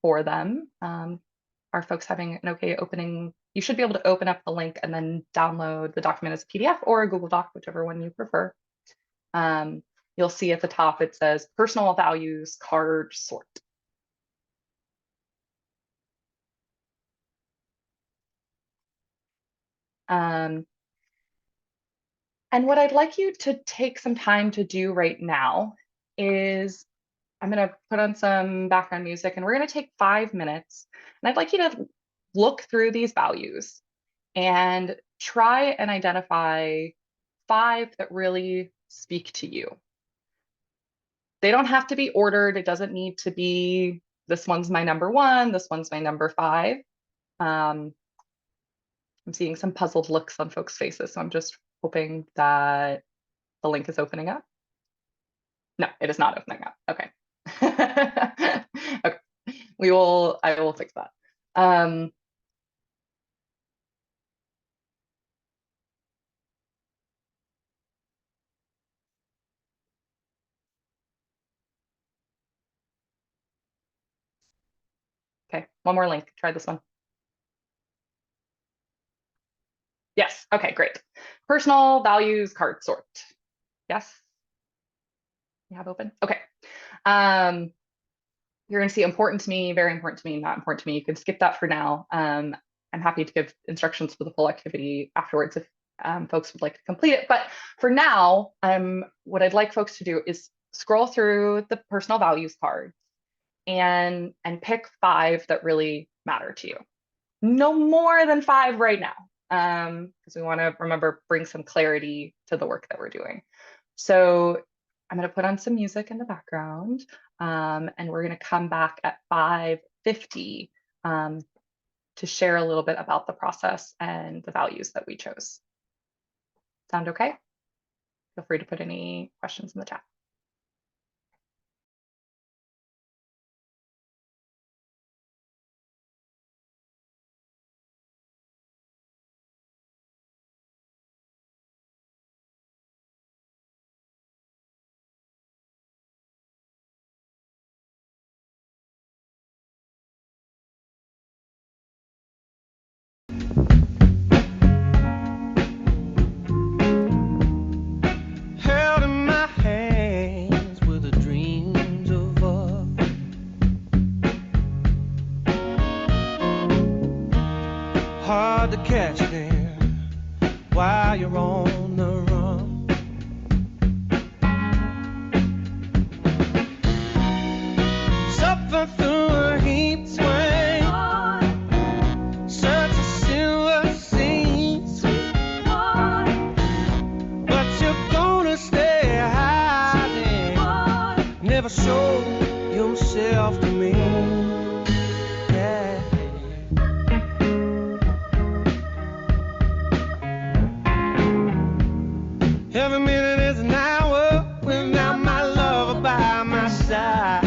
for them. Are folks having an okay opening? You should be able to open up the link and then download the document as a PDF or a Google Doc, whichever one you prefer. You'll see at the top, it says personal values card sort. And what I'd like you to take some time to do right now is I'm going to put on some background music and we're going to take 5 minutes. And I'd like you to look through these values and try and identify 5 that really speak to you. They don't have to be ordered. It doesn't need to be this one's my number 1, this one's my number 5. I'm seeing some puzzled looks on folks' faces, so I'm just hoping that the link is opening up. No, it is not opening up. Okay. Okay. I will fix that. Okay, one more link. Try this one. Yes, okay, great. Personal values card sort. Yes? You have open? Okay. You're gonna see important to me, very important to me, not important to me. You can skip that for now. I'm happy to give instructions for the full activity afterwards if folks would like to complete it. But for now, what I'd like folks to do is scroll through the personal values card and pick 5 that really matter to you. No more than 5 right now, because we want to remember bring some clarity to the work that we're doing. So I'm going to put on some music in the background, and we're going to come back at 5:50 to share a little bit about the process and the values that we chose. Sound okay? Feel free to put any questions in the chat. Held in my hands were the dreams of us. Hard to catch them while you're on the run. Suffer through a heat swing, such a silver scene. But you're gonna stay hiding, never show yourself to me. Yeah. Every minute is an hour without my lover by my side.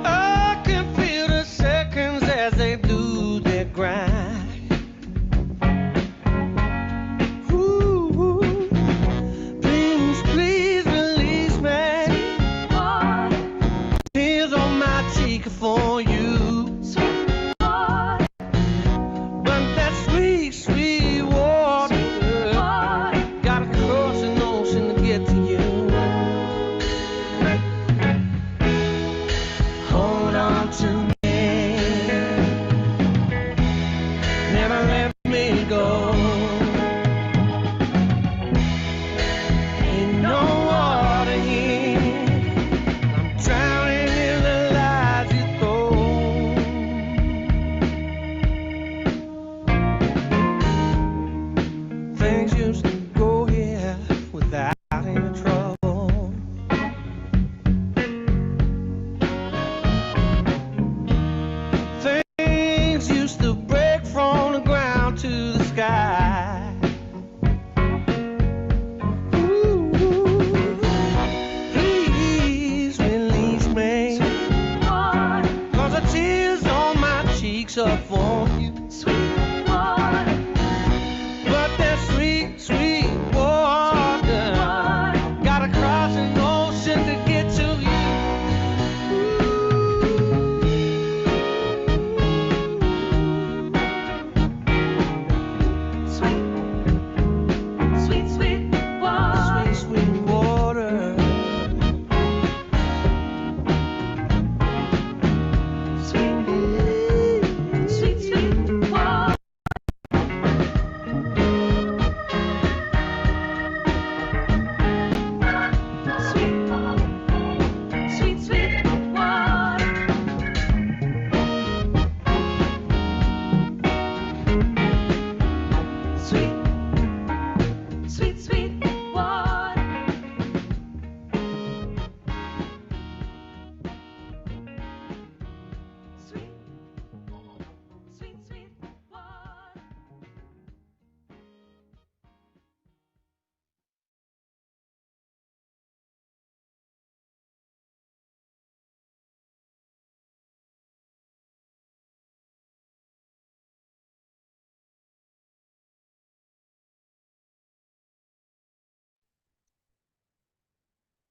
I can feel the seconds as they do their grind. Ooh, please, please release me. Tears on my cheek for you. But that sweet, sweet water gotta cross an ocean to get to you. Hold on to me, never let me go. Ain't no water here, I'm drowning in the lies you throw. Things used to go here without any trouble. Things used to break from the ground to the sky. Ooh, please release me, 'cause the tears on my cheeks are for you. But that sweet, sweet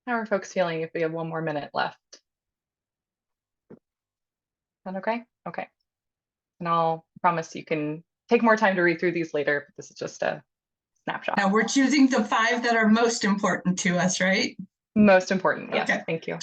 How are folks feeling if we have one more minute left? That okay? Okay. And I'll promise you can take more time to read through these later, but this is just a snapshot. Now we're choosing the 5 that are most important to us, right? Most important, yes, Okay. thank you.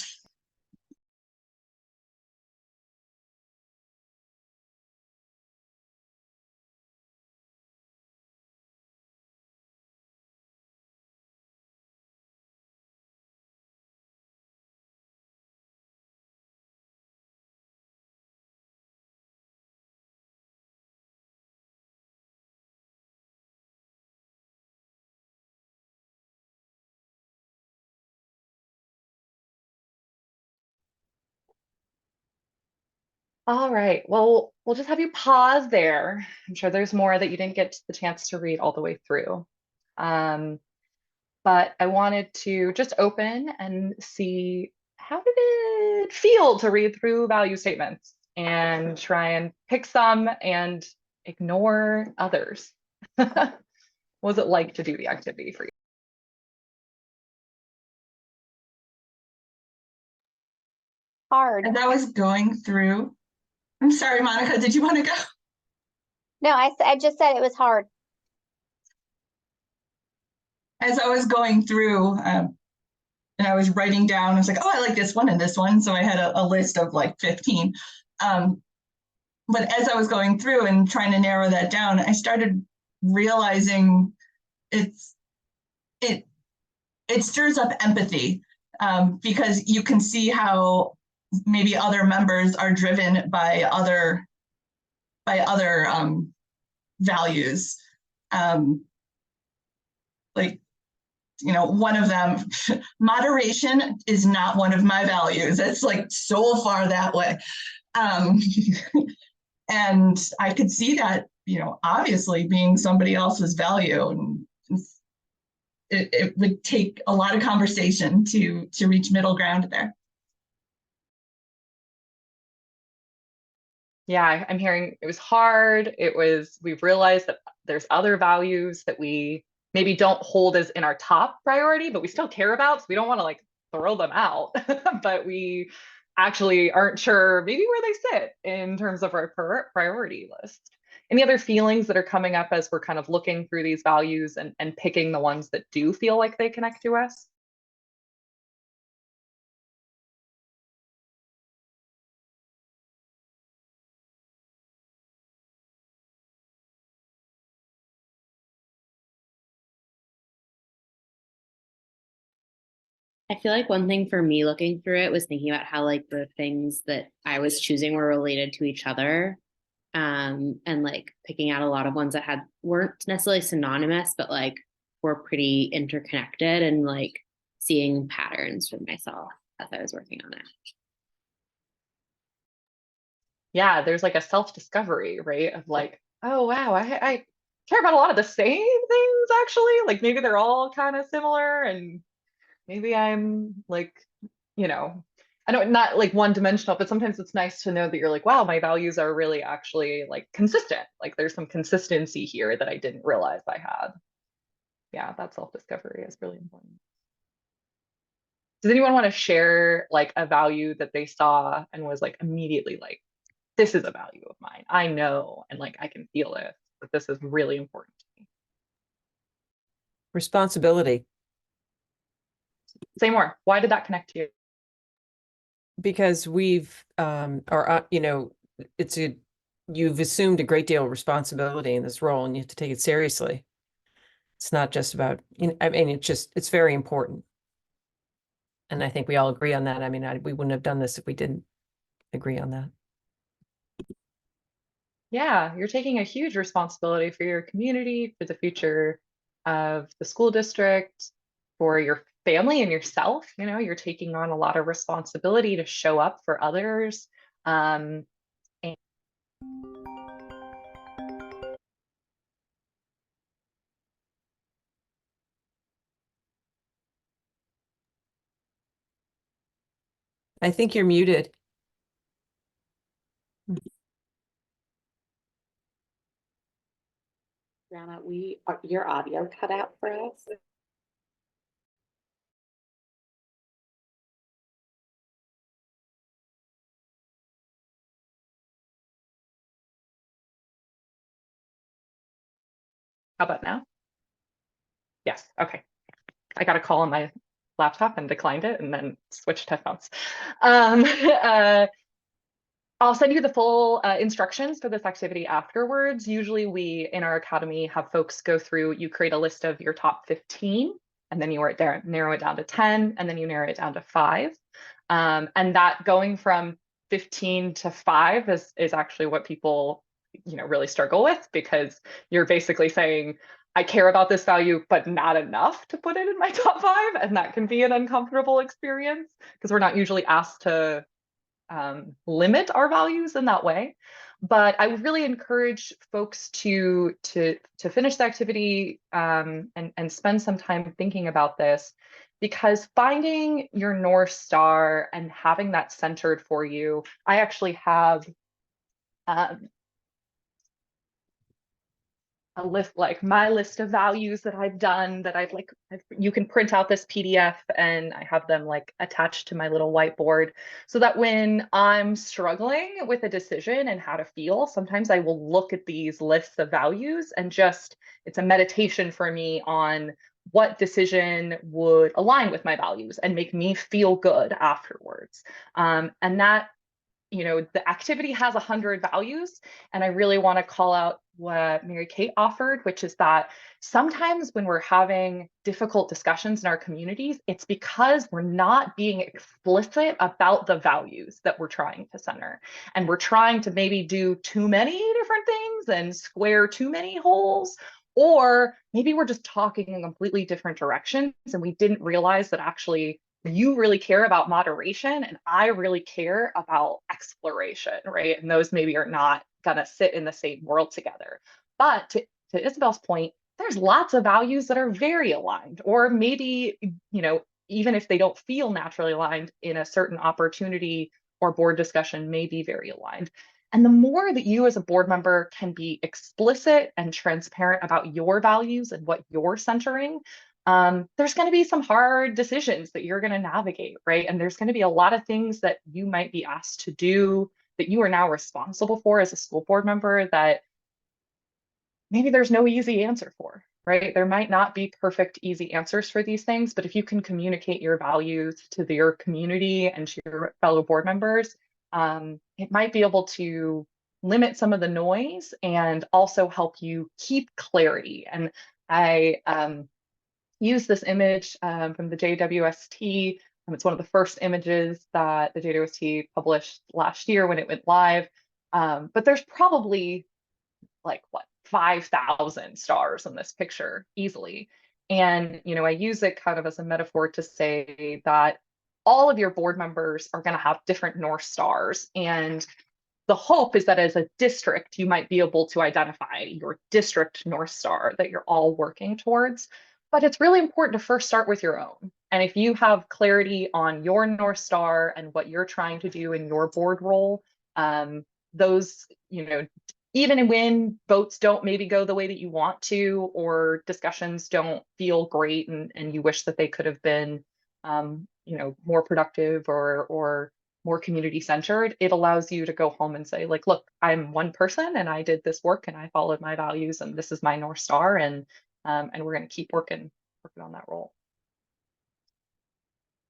All right, well, we'll just have you pause there. I'm sure there's more that you didn't get the chance to read all the way through. But I wanted to just open and see, how did it feel to read through value statements and try and pick some and ignore others? What was it like to do the activity for you? Hard. As I was going through, I'm sorry, Monica, did you want to go? No, I just said it was hard. As I was going through, and I was writing down, I was like, oh, I like this one and this one. So I had a list of like 15. But as I was going through and trying to narrow that down, I started realizing it stirs up empathy, because you can see how maybe other members are driven by other values. Like, you know, one of them, moderation is not one of my values. It's like so far that way. And I could see that, you know, obviously being somebody else's value, and it would take a lot of conversation to reach middle ground there. Yeah, I'm hearing it was hard. We've realized that there's other values that we maybe don't hold as in our top priority, but we still care about. So we don't want to like throw them out, but we actually aren't sure maybe where they sit in terms of our priority list. Any other feelings that are coming up as we're kind of looking through these values and picking the ones that do feel like they connect to us? I feel like one thing for me looking through it was thinking about how like the things that I was choosing were related to each other. And like picking out a lot of ones that weren't necessarily synonymous, but like were pretty interconnected, and like seeing patterns for myself as I was working on it. Yeah, there's like a self-discovery, right? Of like, oh wow, I care about a lot of the same things actually. Like maybe they're all kind of similar, and maybe I'm like, you know, I know not like one-dimensional, but sometimes it's nice to know that you're like, wow, my values are really actually like consistent. Like there's some consistency here that I didn't realize I had. Yeah, that self-discovery is really important. Does anyone want to share like a value that they saw and was like immediately like, this is a value of mine. I know, and like I can feel it, that this is really important to me. Responsibility, Say more. Why did that connect to you? because you know, you've assumed a great deal of responsibility in this role, and you have to take it seriously. It's not just about, you know, I mean, it's very important. And I think we all agree on that. I mean, we wouldn't have done this if we didn't agree on that. Yeah, you're taking a huge responsibility for your community, for the future of the school district, for your family and yourself. You know, you're taking on a lot of responsibility to show up for others. And I think you're muted. Brianna, your audio cut out for us. How about now? Yes, okay. I got a call on my laptop and declined it and then switched headphones. I'll send you the full instructions for this activity afterwards. Usually we, in our academy, have folks go through, you create a list of your top 15, and then you narrow it down to 10, and then you narrow it down to 5. And that going from 15 to 5 is actually what people, really struggle with, because you're basically saying, I care about this value, but not enough to put it in my top 5. And that can be an uncomfortable experience because we're not usually asked to limit our values in that way. But I would really encourage folks to finish the activity and spend some time thinking about this, because finding your North Star and having that centered for you, I actually have a list, like my list of values that I've done that you can print out this PDF, and I have them like attached to my little whiteboard, so that when I'm struggling with a decision and how to feel, sometimes I will look at these lists of values and it's a meditation for me on what decision would align with my values and make me feel good afterwards. And that, the activity has 100 values, and I really want to call out what Mary Kate offered, which is that sometimes when we're having difficult discussions in our communities, it's because we're not being explicit about the values that we're trying to center. And we're trying to maybe do too many different things and square too many holes, or maybe we're just talking in completely different directions and we didn't realize that actually you really care about moderation and I really care about exploration, right? And those maybe are not gonna sit in the same world together. But to Isabel's point, there's lots of values that are very aligned, or maybe, even if they don't feel naturally aligned, in a certain opportunity or board discussion may be very aligned. And the more that you as a board member can be explicit and transparent about your values and what you're centering, there's going to be some hard decisions that you're going to navigate, right? And there's going to be a lot of things that you might be asked to do that you are now responsible for as a school board member that maybe there's no easy answer for, right? There might not be perfect, easy answers for these things, but if you can communicate your values to your community and to your fellow board members, it might be able to limit some of the noise and also help you keep clarity. And I use this image from the JWST. It's one of the first images that the JWST published last year when it went live. But there's probably like 5,000 stars in this picture easily. And, I use it kind of as a metaphor to say that all of your board members are going to have different North Stars. And the hope is that as a district, you might be able to identify your district North Star that you're all working towards. But it's really important to first start with your own. And if you have clarity on your North Star and what you're trying to do in your board role, those, even when votes don't maybe go the way that you want to, or discussions don't feel great and you wish that they could have been, more productive or more community centered, it allows you to go home and say, like, look, I'm one person and I did this work and I followed my values and this is my North Star, and we're going to keep working on that role.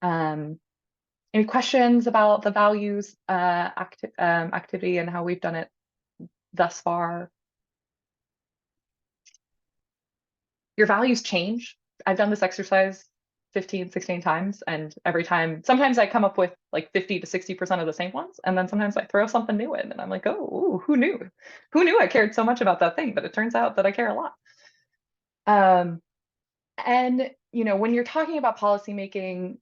Any questions about the values activity and how we've done it thus far? Your values change. I've done this exercise 15, 16 times, and every time, sometimes I come up with like 50 to 60% of the same ones, and then sometimes I throw something new in and I'm like, oh, ooh, who knew? Who knew I cared so much about that thing? But it turns out that I care a lot. And when you're talking about policymaking,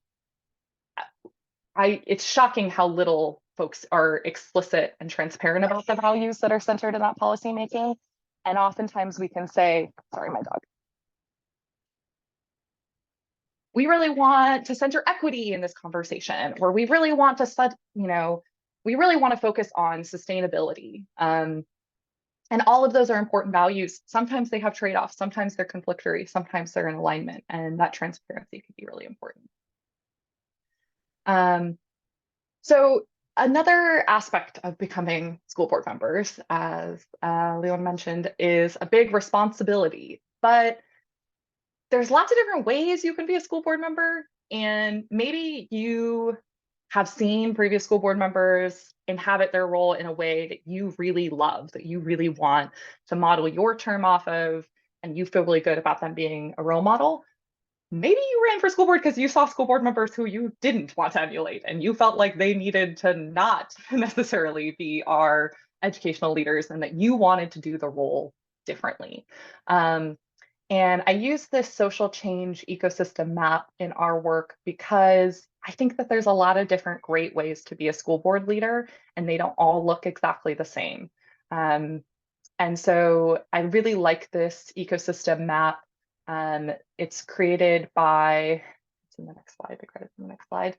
it's shocking how little folks are explicit and transparent about the values that are centered in that policymaking. And oftentimes we can say, sorry, my dog. We really want to center equity in this conversation, or we really want to we really want to focus on sustainability. And all of those are important values. Sometimes they have trade-offs, sometimes they're conflictory, sometimes they're in alignment, and that transparency can be really important. So another aspect of becoming school board members, as Leon mentioned, is a big responsibility. But there's lots of different ways you can be a school board member, and maybe you have seen previous school board members inhabit their role in a way that you really love, that you really want to model your term off of, and you feel really good about them being a role model. Maybe you ran for school board because you saw school board members who you didn't want to emulate, and you felt like they needed to not necessarily be our educational leaders, and that you wanted to do the role differently. And I use this social change ecosystem map in our work because I think that there's a lot of different great ways to be a school board leader, and they don't all look exactly the same. And so I really like this ecosystem map. It's created by, it's in the next slide, the credits in the next slide,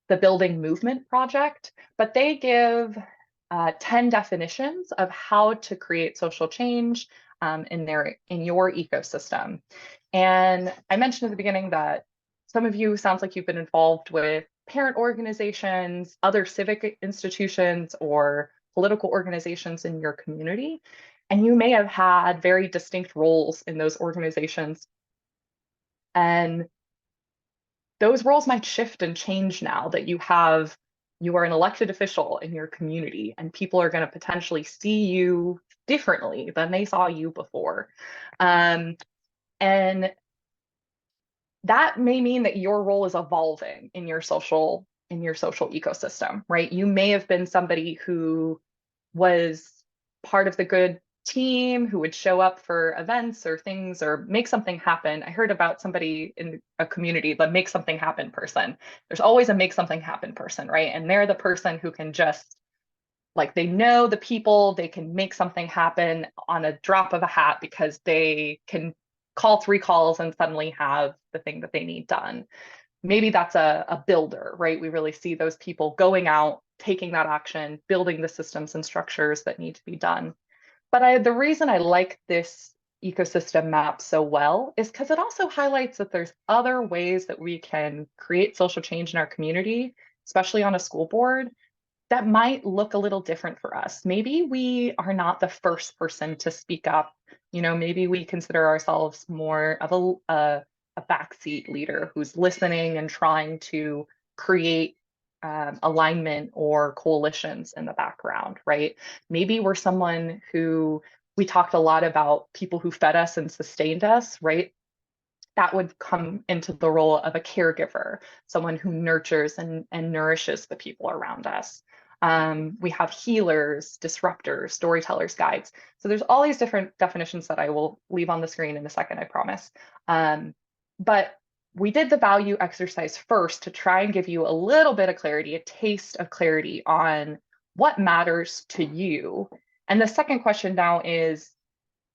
the Building Movement Project, but they give 10 definitions of how to create social change in your ecosystem. And I mentioned at the beginning that some of you sounds like you've been involved with parent organizations, other civic institutions, or political organizations in your community. And you may have had very distinct roles in those organizations. And those roles might shift and change now that you are an elected official in your community, and people are going to potentially see you differently than they saw you before. And that may mean that your role is evolving in your social ecosystem, right? You may have been somebody who was part of the good team, who would show up for events or things or make something happen. I heard about somebody in a community, the make something happen person. There's always a make something happen person, right? And they're the person who can just, like, they know the people, they can make something happen on a drop of a hat because they can call 3 calls and suddenly have the thing that they need done. Maybe that's a builder, right? We really see those people going out, taking that action, building the systems and structures that need to be done. But the reason I like this ecosystem map so well is because it also highlights that there's other ways that we can create social change in our community, especially on a school board, that might look a little different for us. Maybe we are not the first person to speak up. You know, maybe we consider ourselves more of a backseat leader who's listening and trying to create alignment or coalitions in the background, right? Maybe we're someone who, we talked a lot about people who fed us and sustained us, right? That would come into the role of a caregiver, someone who nurtures and nourishes the people around us. We have healers, disruptors, storytellers, guides. So there's all these different definitions that I will leave on the screen in a second, I promise. But we did the value exercise first to try and give you a little bit of clarity, a taste of clarity on what matters to you. And the second question now is,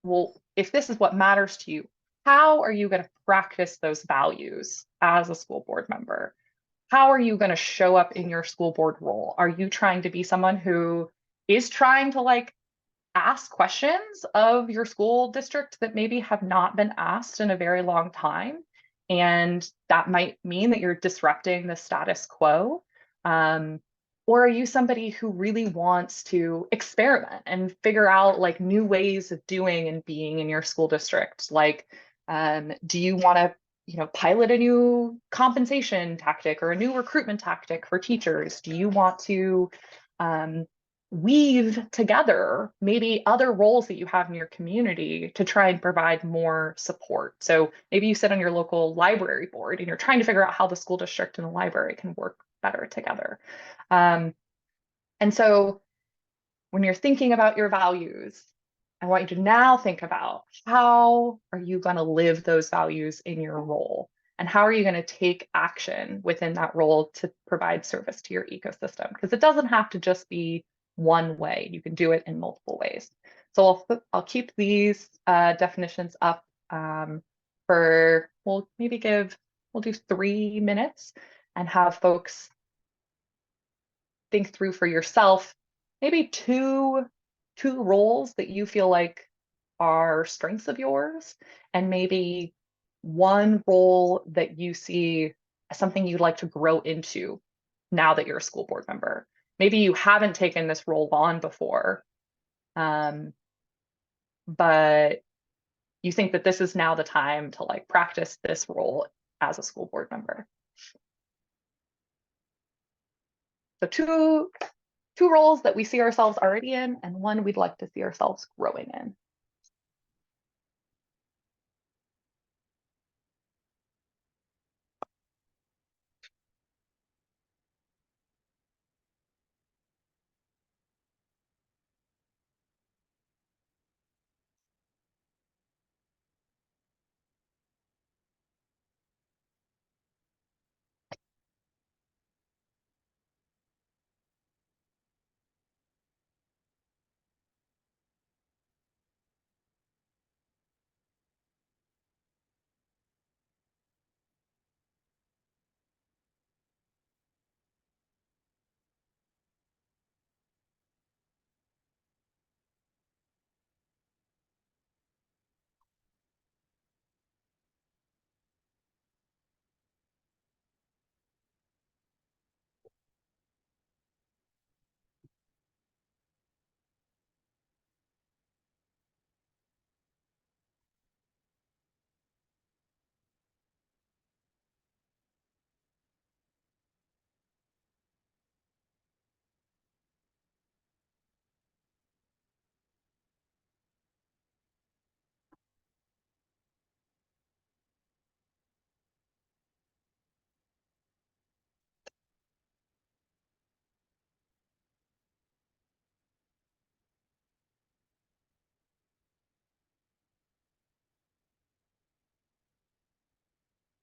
well, if this is what matters to you, how are you going to practice those values as a school board member? How are you going to show up in your school board role? Are you trying to be someone who is trying to, like, ask questions of your school district that maybe have not been asked in a very long time? And that might mean that you're disrupting the status quo. Or are you somebody who really wants to experiment and figure out, like, new ways of doing and being in your school district? Like, do you want to, you know, pilot a new compensation tactic or a new recruitment tactic for teachers? Do you want to weave together maybe other roles that you have in your community to try and provide more support? So maybe you sit on your local library board and you're trying to figure out how the school district and the library can work better together. And so when you're thinking about your values, I want you to now think about, how are you going to live those values in your role? And how are you going to take action within that role to provide service to your ecosystem? Because it doesn't have to just be one way. You can do it in multiple ways. So I'll keep these definitions up for, we'll do 3 minutes and have folks think through for yourself, maybe two roles that you feel like are strengths of yours, and maybe one role that you see as something you'd like to grow into now that you're a school board member. Maybe you haven't taken this role on before, but you think that this is now the time to like practice this role as a school board member. So two roles that we see ourselves already in, and one we'd like to see ourselves growing in.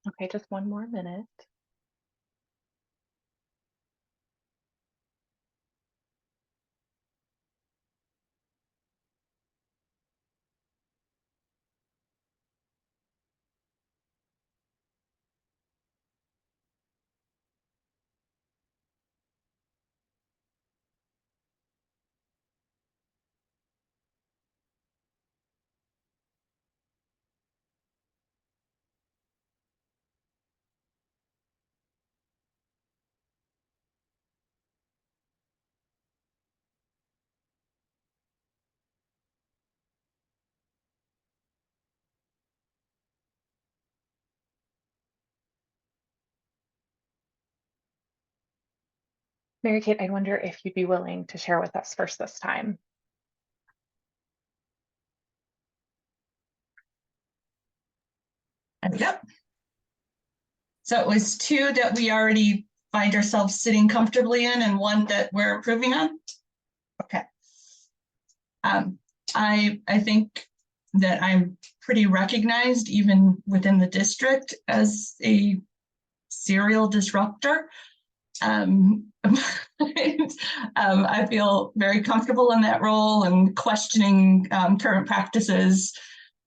Okay, just one more minute. Mary Kate, I wonder if you'd be willing to share with us first this time. Yep. So it was two that we already find ourselves sitting comfortably in and one that we're improving on. Okay. I think that I'm pretty recognized even within the district as a serial disruptor. I feel very comfortable in that role and questioning current practices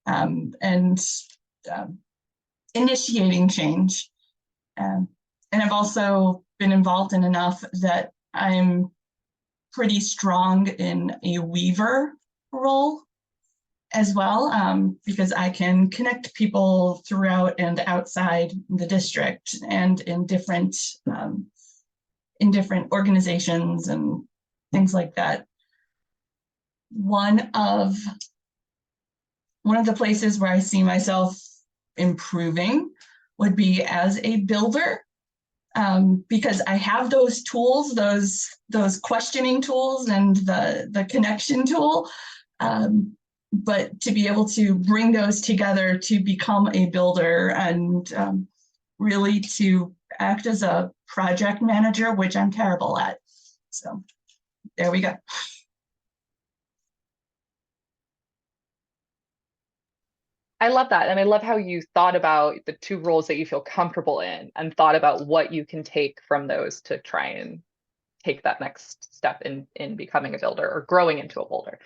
and initiating change. And I've also been involved in enough that I'm pretty strong in a weaver role as well, because I can connect people throughout and outside the district and in different organizations and things like that. One of the places where I see myself improving would be as a builder, because I have those tools, those questioning tools and the connection tool, but to be able to bring those together to become a builder and really to act as a project manager, which I'm terrible at. So there we go. I love that. And I love how you thought about the two roles that you feel comfortable in and thought about what you can take from those to try and take that next step in becoming a builder or growing into a builder.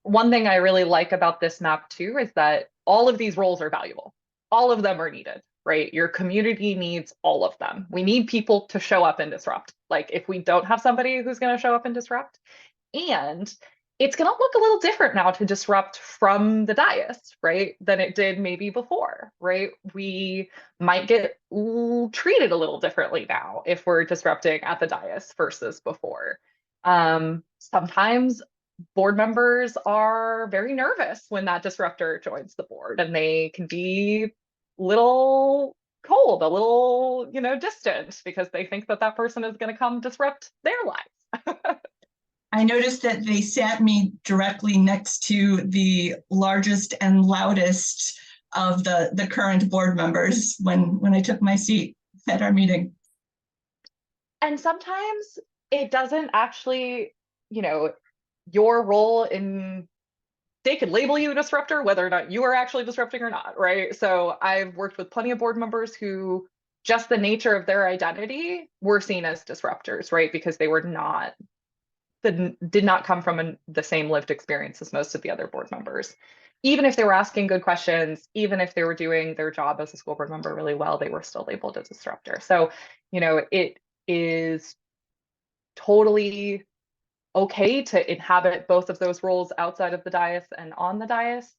One thing I really like about this map too is that all of these roles are valuable. All of them are needed, right? Your community needs all of them. We need people to show up and disrupt. Like if we don't have somebody who's going to show up and disrupt, and it's going to look a little different now to disrupt from the dais, right? Than it did maybe before, right? We might get treated a little differently now if we're disrupting at the dais versus before. Sometimes board members are very nervous when that disruptor joins the board, and they can be little cold, a little, distant, because they think that that person is going to come disrupt their lives. I noticed that they sat me directly next to the largest and loudest of the current board members when I took my seat at our meeting. And sometimes it doesn't actually, your role in, they could label you a disruptor, whether or not you are actually disrupting or not, right? So I've worked with plenty of board members who just the nature of their identity were seen as disruptors, right? Because they were not, did not come from the same lived experience as most of the other board members. Even if they were asking good questions, even if they were doing their job as a school board member really well, they were still labeled as a disruptor. So, it is totally okay to inhabit both of those roles outside of the dais and on the dais.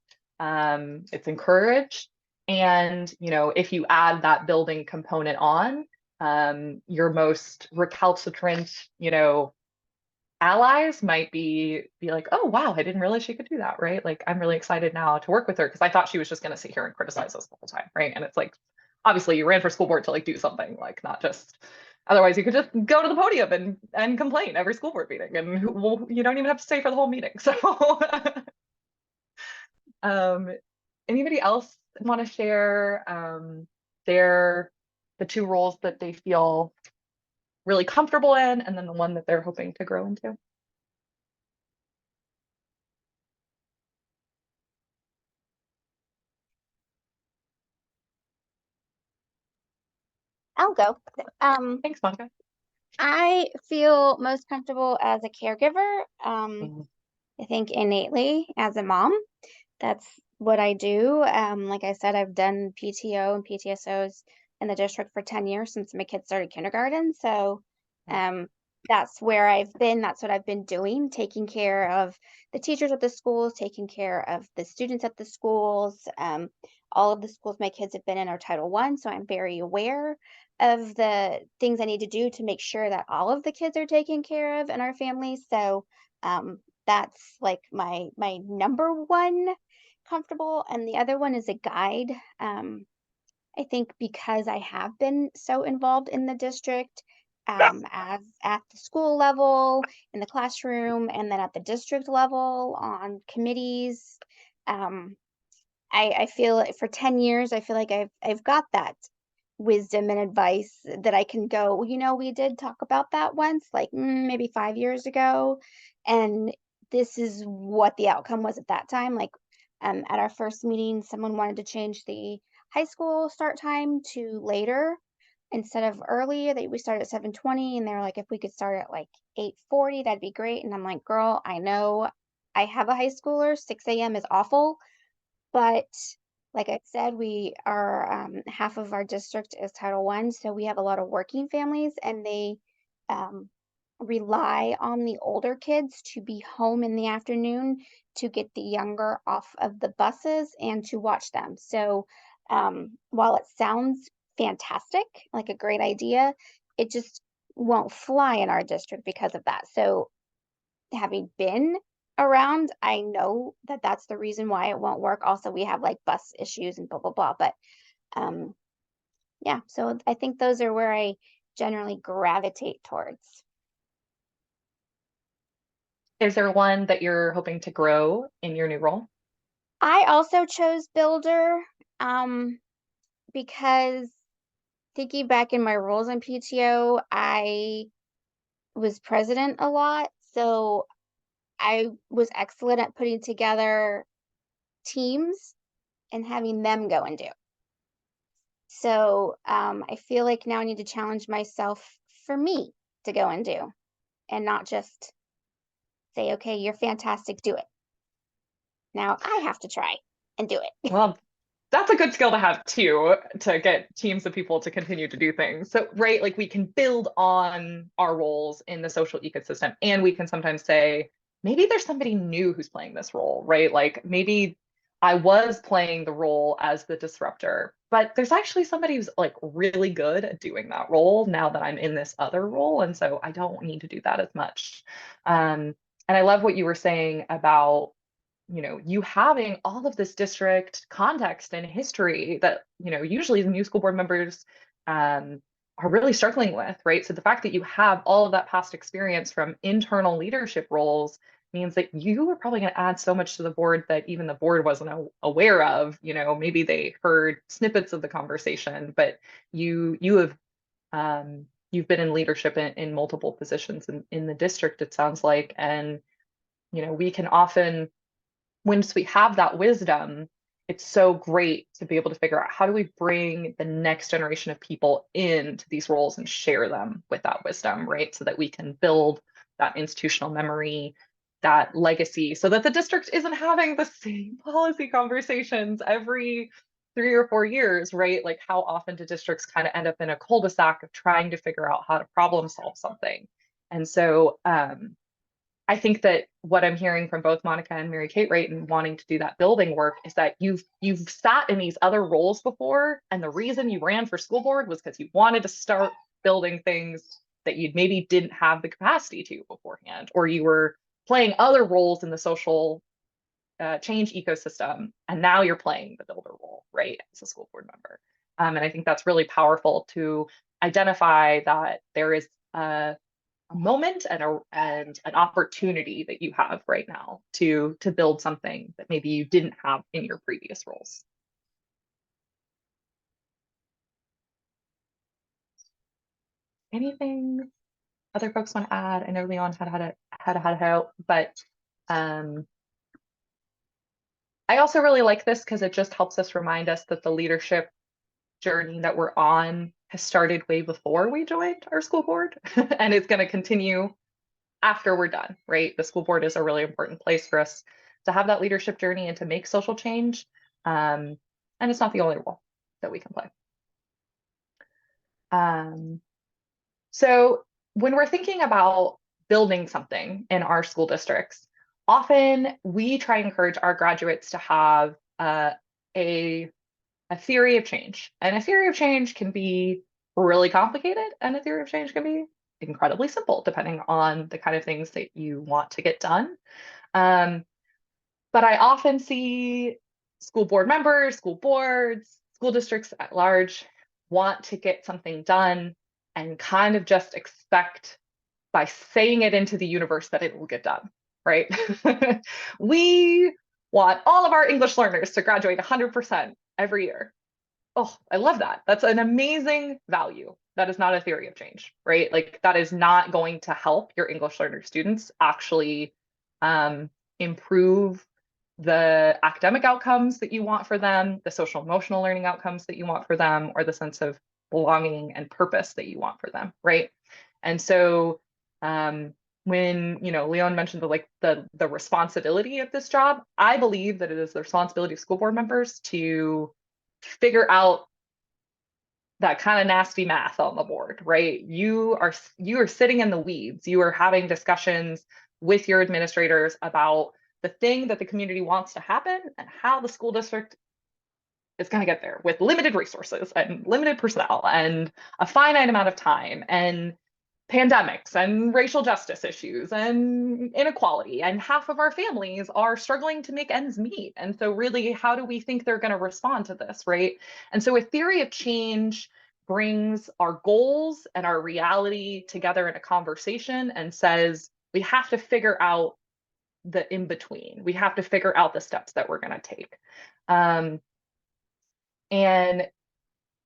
It's encouraged. And, if you add that building component on, your most recalcitrant, allies might be like, oh, wow, I didn't realize she could do that, right? Like, I'm really excited now to work with her because I thought she was just going to sit here and criticize us the whole time, right? And it's like, obviously you ran for school board to like do something, like not just, otherwise you could just go to the podium and complain every school board meeting, and you don't even have to stay for the whole meeting. So anybody else want to share the two roles that they feel really comfortable in, and then the one that they're hoping to grow into? I'll go. Thanks, Monica. I feel most comfortable as a caregiver. I think innately as a mom, that's what I do. Like I said, I've done PTO and PTSOs in the district for 10 years since my kids started kindergarten. So that's where I've been. That's what I've been doing, taking care of the teachers at the schools, taking care of the students at the schools. All of the schools my kids have been in are Title I, so I'm very aware of the things I need to do to make sure that all of the kids are taken care of in our families. So that's like my number one comfortable. And the other one is a guide. I think because I have been so involved in the district, as at the school level, in the classroom, and then at the district level on committees, I feel like for 10 years, I feel like I've got that wisdom and advice that I can go, well, we did talk about that once, like maybe 5 years ago, and this is what the outcome was at that time. Like at our first meeting, someone wanted to change the high school start time to later instead of early. We started at 7:20, and they're like, if we could start at like 8:40, that'd be great. And I'm like, girl, I know I have a high schooler, 6 a.m. is awful. But like I said, we are half of our district is Title I, so we have a lot of working families, and they rely on the older kids to be home in the afternoon to get the younger off of the buses and to watch them. So while it sounds fantastic, like a great idea, it just won't fly in our district because of that. So having been around, I know that that's the reason why it won't work. Also, we have like bus issues and blah, blah, blah. But yeah, so I think those are where I generally gravitate towards. Is there one that you're hoping to grow in your new role? I also chose builder because thinking back in my roles in PTO, I was president a lot. So I was excellent at putting together teams and having them go and do. So I feel like now I need to challenge myself for me to go and do, and not just say, okay, you're fantastic, do it. Now I have to try and do it. Well, that's a good skill to have too, to get teams of people to continue to do things. So, right, like we can build on our roles in the social ecosystem, and we can sometimes say, maybe there's somebody new who's playing this role, right? Like maybe I was playing the role as the disruptor, but there's actually somebody who's like really good at doing that role now that I'm in this other role. And so I don't need to do that as much. I love what you were saying about, you having all of this district context and history that, usually the new school board members are really struggling with, right? So the fact that you have all of that past experience from internal leadership roles means that you are probably going to add so much to the board that even the board wasn't aware of. Maybe they heard snippets of the conversation, but you've been in leadership in multiple positions in the district, it sounds like. And we can often, once we have that wisdom, it's so great to be able to figure out how do we bring the next generation of people into these roles and share them with that wisdom, right? So that we can build that institutional memory, that legacy, so that the district isn't having the same policy conversations every 3 or 4 years, right? Like, how often do districts kind of end up in a cul-de-sac of trying to figure out how to problem solve something? And so I think that what I'm hearing from both Monica and Mary Kate, right, and wanting to do that building work, is that you've sat in these other roles before, and the reason you ran for school board was because you wanted to start building things that you maybe didn't have the capacity to beforehand, or you were playing other roles in the social change ecosystem, and now you're playing the builder role, right, as a school board member. And I think that's really powerful to identify that there is a moment and an opportunity that you have right now to build something that maybe you didn't have in your previous roles. Anything other folks want to add? I know Leon had a help, but I also really like this because it just helps us remind us that the leadership journey that we're on has started way before we joined our school board, and it's going to continue after we're done, right? The school board is a really important place for us to have that leadership journey and to make social change. And it's not the only role that we can play. So when we're thinking about building something in our school districts, often we try and encourage our graduates to have a theory of change. And a theory of change can be really complicated, and a theory of change can be incredibly simple, depending on the kind of things that you want to get done. But I often see school board members, school boards, school districts at large want to get something done and kind of just expect by saying it into the universe that it will get done, right? We want all of our English learners to graduate 100% every year. Oh, I love that. That's an amazing value. That is not a theory of change, right? Like, that is not going to help your English learner students actually improve the academic outcomes that you want for them, the social emotional learning outcomes that you want for them, or the sense of belonging and purpose that you want for them, right? And so when Leon mentioned the responsibility of this job, I believe that it is the responsibility of school board members to figure out that kind of nasty math on the board, right? You are sitting in the weeds. You are having discussions with your administrators about the thing that the community wants to happen and how the school district is going to get there with limited resources and limited personnel and a finite amount of time and pandemics and racial justice issues and inequality, and half of our families are struggling to make ends meet. And so really, how do we think they're going to respond to this, right? And so a theory of change brings our goals and our reality together in a conversation and says, we have to figure out the in-between. We have to figure out the steps that we're going to take. And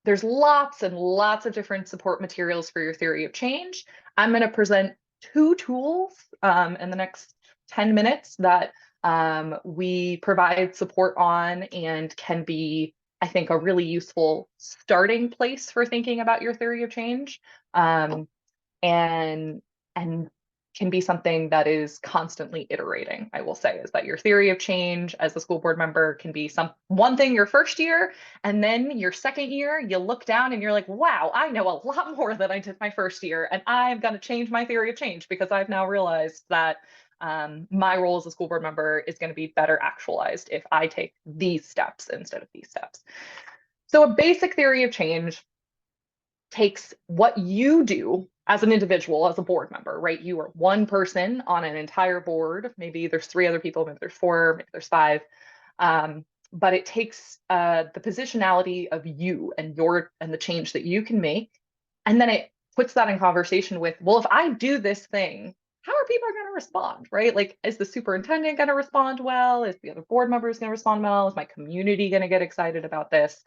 there's lots and lots of different support materials for your theory of change. I'm going to present 2 tools in the next 10 minutes that we provide support on and can be, I think, a really useful starting place for thinking about your theory of change, and can be something that is constantly iterating. I will say is that your theory of change as a school board member can be one thing your first year, and then your second year, you look down and you're like, wow, I know a lot more than I did my first year, and I'm going to change my theory of change because I've now realized that my role as a school board member is going to be better actualized if I take these steps instead of these steps. So a basic theory of change takes what you do as an individual, as a board member, right? You are one person on an entire board. Maybe there's 3 other people, maybe there's 4, maybe there's 5. But it takes the positionality of you and the change that you can make, and then it puts that in conversation with, well, if I do this thing, how are people going to respond, right? Like, is the superintendent going to respond well? Is the other board members going to respond well? Is my community going to get excited about this?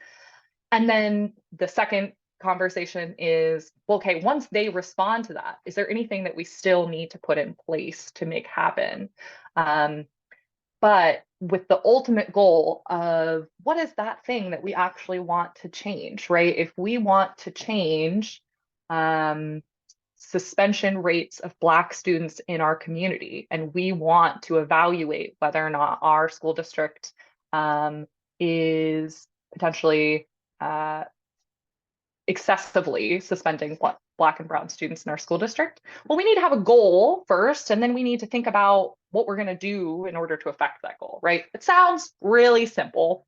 And then the second conversation is, well, okay, once they respond to that, is there anything that we still need to put in place to make happen? But with the ultimate goal of what is that thing that we actually want to change, right? If we want to change suspension rates of Black students in our community, and we want to evaluate whether or not our school district is potentially excessively suspending Black and brown students in our school district, well, we need to have a goal first, and then we need to think about what we're going to do in order to affect that goal, right? It sounds really simple,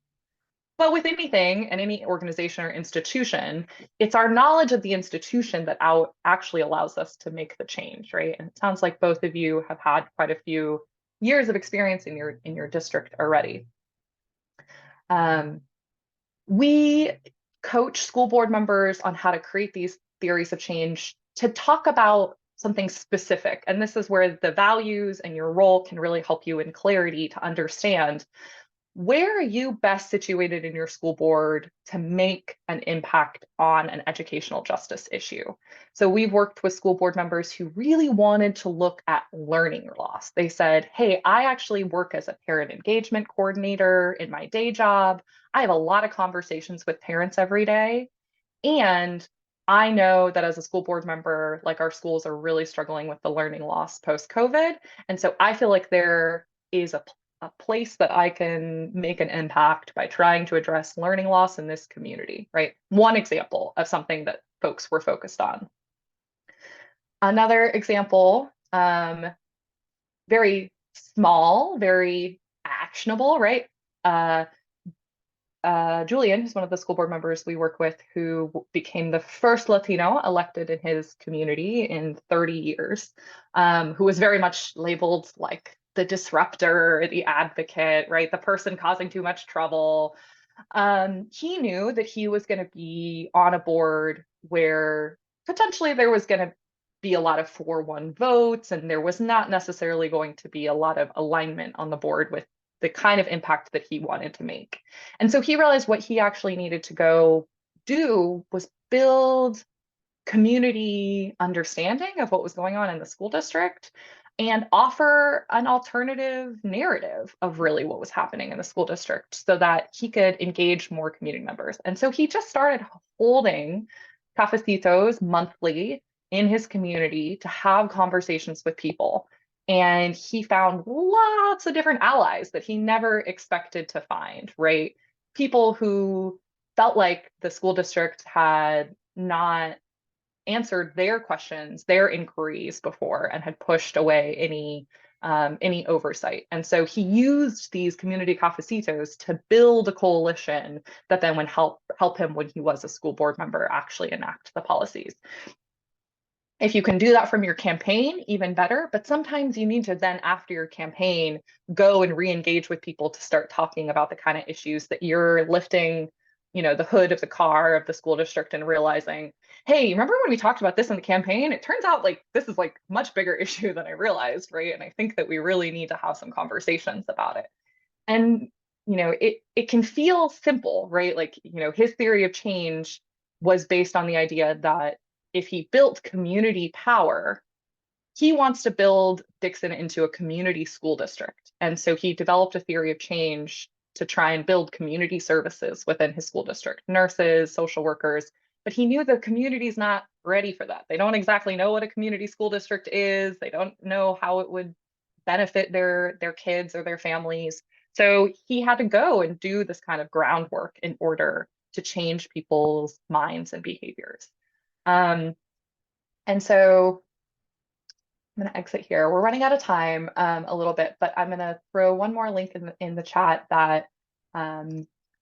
but with anything and any organization or institution, it's our knowledge of the institution that actually allows us to make the change, right? And it sounds like both of you have had quite a few years of experience in your district already. We coach school board members on how to create these theories of change to talk about something specific. And this is where the values and your role can really help you in clarity to understand, where are you best situated in your school board to make an impact on an educational justice issue? So we've worked with school board members who really wanted to look at learning loss. They said, hey, I actually work as a parent engagement coordinator in my day job. I have a lot of conversations with parents every day. And I know that as a school board member, like, our schools are really struggling with the learning loss post-COVID. And so I feel like there is a place that I can make an impact by trying to address learning loss in this community, right? One example of something that folks were focused on. Another example, very small, very actionable, right? Julian, who's one of the school board members we work with, who became the first Latino elected in his community in 30 years, who was very much labeled like the disruptor, the advocate, right? The person causing too much trouble. He knew that he was going to be on a board where potentially there was going to be a lot of 4-1 votes, and there was not necessarily going to be a lot of alignment on the board with the kind of impact that he wanted to make. And so he realized what he actually needed to go do was build community understanding of what was going on in the school district and offer an alternative narrative of really what was happening in the school district so that he could engage more community members. And so he just started holding cafecitos monthly in his community to have conversations with people. And he found lots of different allies that he never expected to find, right? People who felt like the school district had not answered their questions, their inquiries before, and had pushed away any oversight. And so he used these community cafecitos to build a coalition that then would help him when he was a school board member actually enact the policies. If you can do that from your campaign, even better. But sometimes you need to then, after your campaign, go and re-engage with people to start talking about the kind of issues that you're lifting, the hood of the car of the school district and realizing, hey, remember when we talked about this in the campaign? It turns out like this is like much bigger issue than I realized, right? And I think that we really need to have some conversations about it. And it can feel simple, right? Like, his theory of change was based on the idea that if he built community power, he wants to build Dixon into a community school district. And so he developed a theory of change to try and build community services within his school district, nurses, social workers. But he knew the community's not ready for that. They don't exactly know what a community school district is. They don't know how it would benefit their kids or their families. So he had to go and do this kind of groundwork in order to change people's minds and behaviors. And so I'm going to exit here. We're running out of time a little bit, but I'm going to throw one more link in the chat that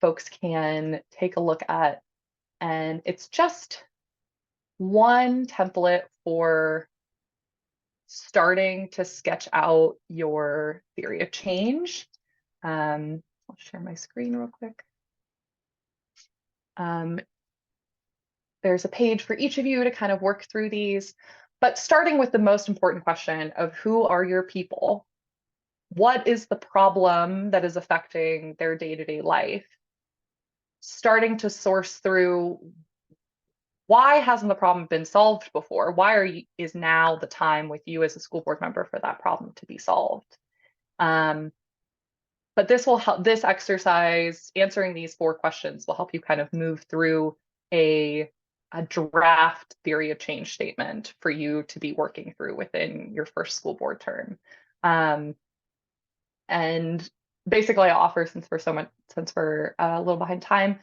folks can take a look at. And it's just one template for starting to sketch out your theory of change. I'll share my screen real quick. There's a page for each of you to kind of work through these, but starting with the most important question of who are your people? What is the problem that is affecting their day-to-day life? Starting to source through, why hasn't the problem been solved before? Why is now the time with you as a school board member for that problem to be solved? But this will help, this exercise, answering these 4 questions will help you kind of move through a draft theory of change statement for you to be working through within your first school board term. And basically I'll offer, since we're a little behind time,